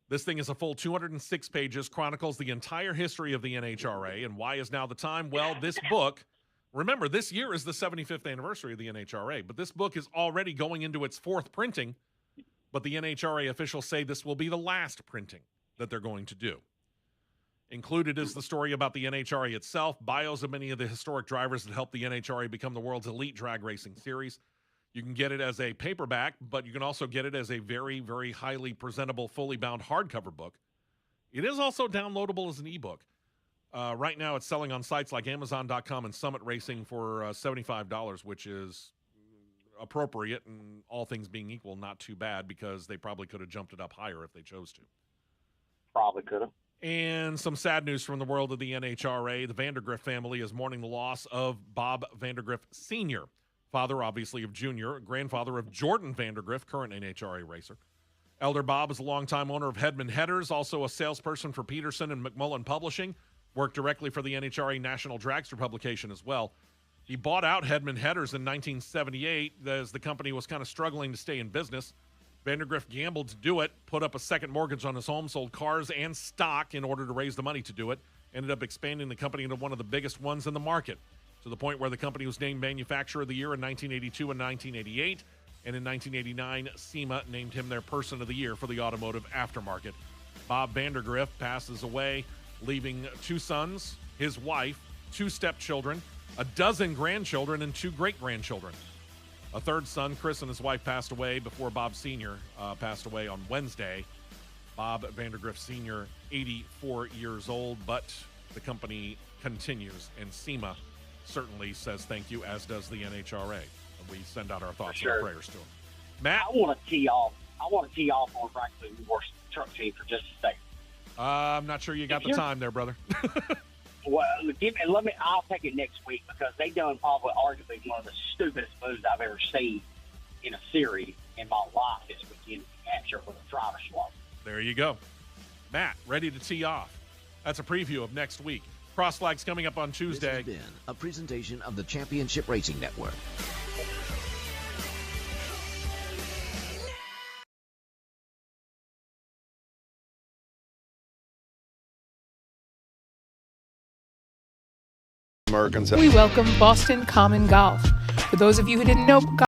This thing is a full 206 pages, chronicles the entire history of the NHRA. And why is now the time? Well, this book, remember, this year is the 75th anniversary of the NHRA, but this book is already going into its 4th printing, but the NHRA officials say this will be the last printing that they're going to do. Included is the story about the NHRA itself, bios of many of the historic drivers that helped the NHRA become the world's elite drag racing series. You can get it as a paperback, but you can also get it as a very, very highly presentable, fully bound hardcover book. It is also downloadable as an ebook. Right now, it's selling on sites like Amazon.com and Summit Racing for $75, which is appropriate and all things being equal, not too bad because they probably could have jumped it up higher if they chose to. Probably could have. And some sad news from the world of the NHRA. The Vandergriff family is mourning the loss of Bob Vandergriff Sr., father, obviously, of Junior, grandfather of Jordan Vandergriff, current NHRA racer. Elder Bob is a longtime owner of Hedman Headers, also a salesperson for Peterson and McMullen Publishing, worked directly for the NHRA National Dragster publication as well. He bought out Hedman Headers in 1978 as the company was kind of struggling to stay in business. Vandergriff gambled to do it, put up a second mortgage on his home, sold cars and stock in order to raise the money to do it, ended up expanding the company into one of the biggest ones in the market, to the point where the company was named Manufacturer of the Year in 1982 and 1988, and in 1989, SEMA named him their Person of the Year for the automotive aftermarket. Bob Vandergriff passes away, leaving 2 sons, his wife, 2 stepchildren, a dozen grandchildren, and 2 great-grandchildren. A 3rd son, Chris, and his wife passed away before Bob Sr. Passed away on Wednesday. Bob Vandergriff Sr., 84 years old, but the company continues, and SEMA certainly says thank you, as does the NHRA. And we send out our thoughts and our prayers to him. Matt? I want to tee off on Franklin Moore's truck team for just a second. I'm not sure you got the time there, brother. Well, I'll take it next week because they done probably arguably one of the stupidest moves I've ever seen in a series in my life this weekend in Hampshire with a driver's swap. There you go. Matt, ready to tee off. That's a preview of next week. Cross Flags coming up on Tuesday. This has been a presentation of the Championship Racing Network. We welcome Boston Common Golf. For those of you who didn't know,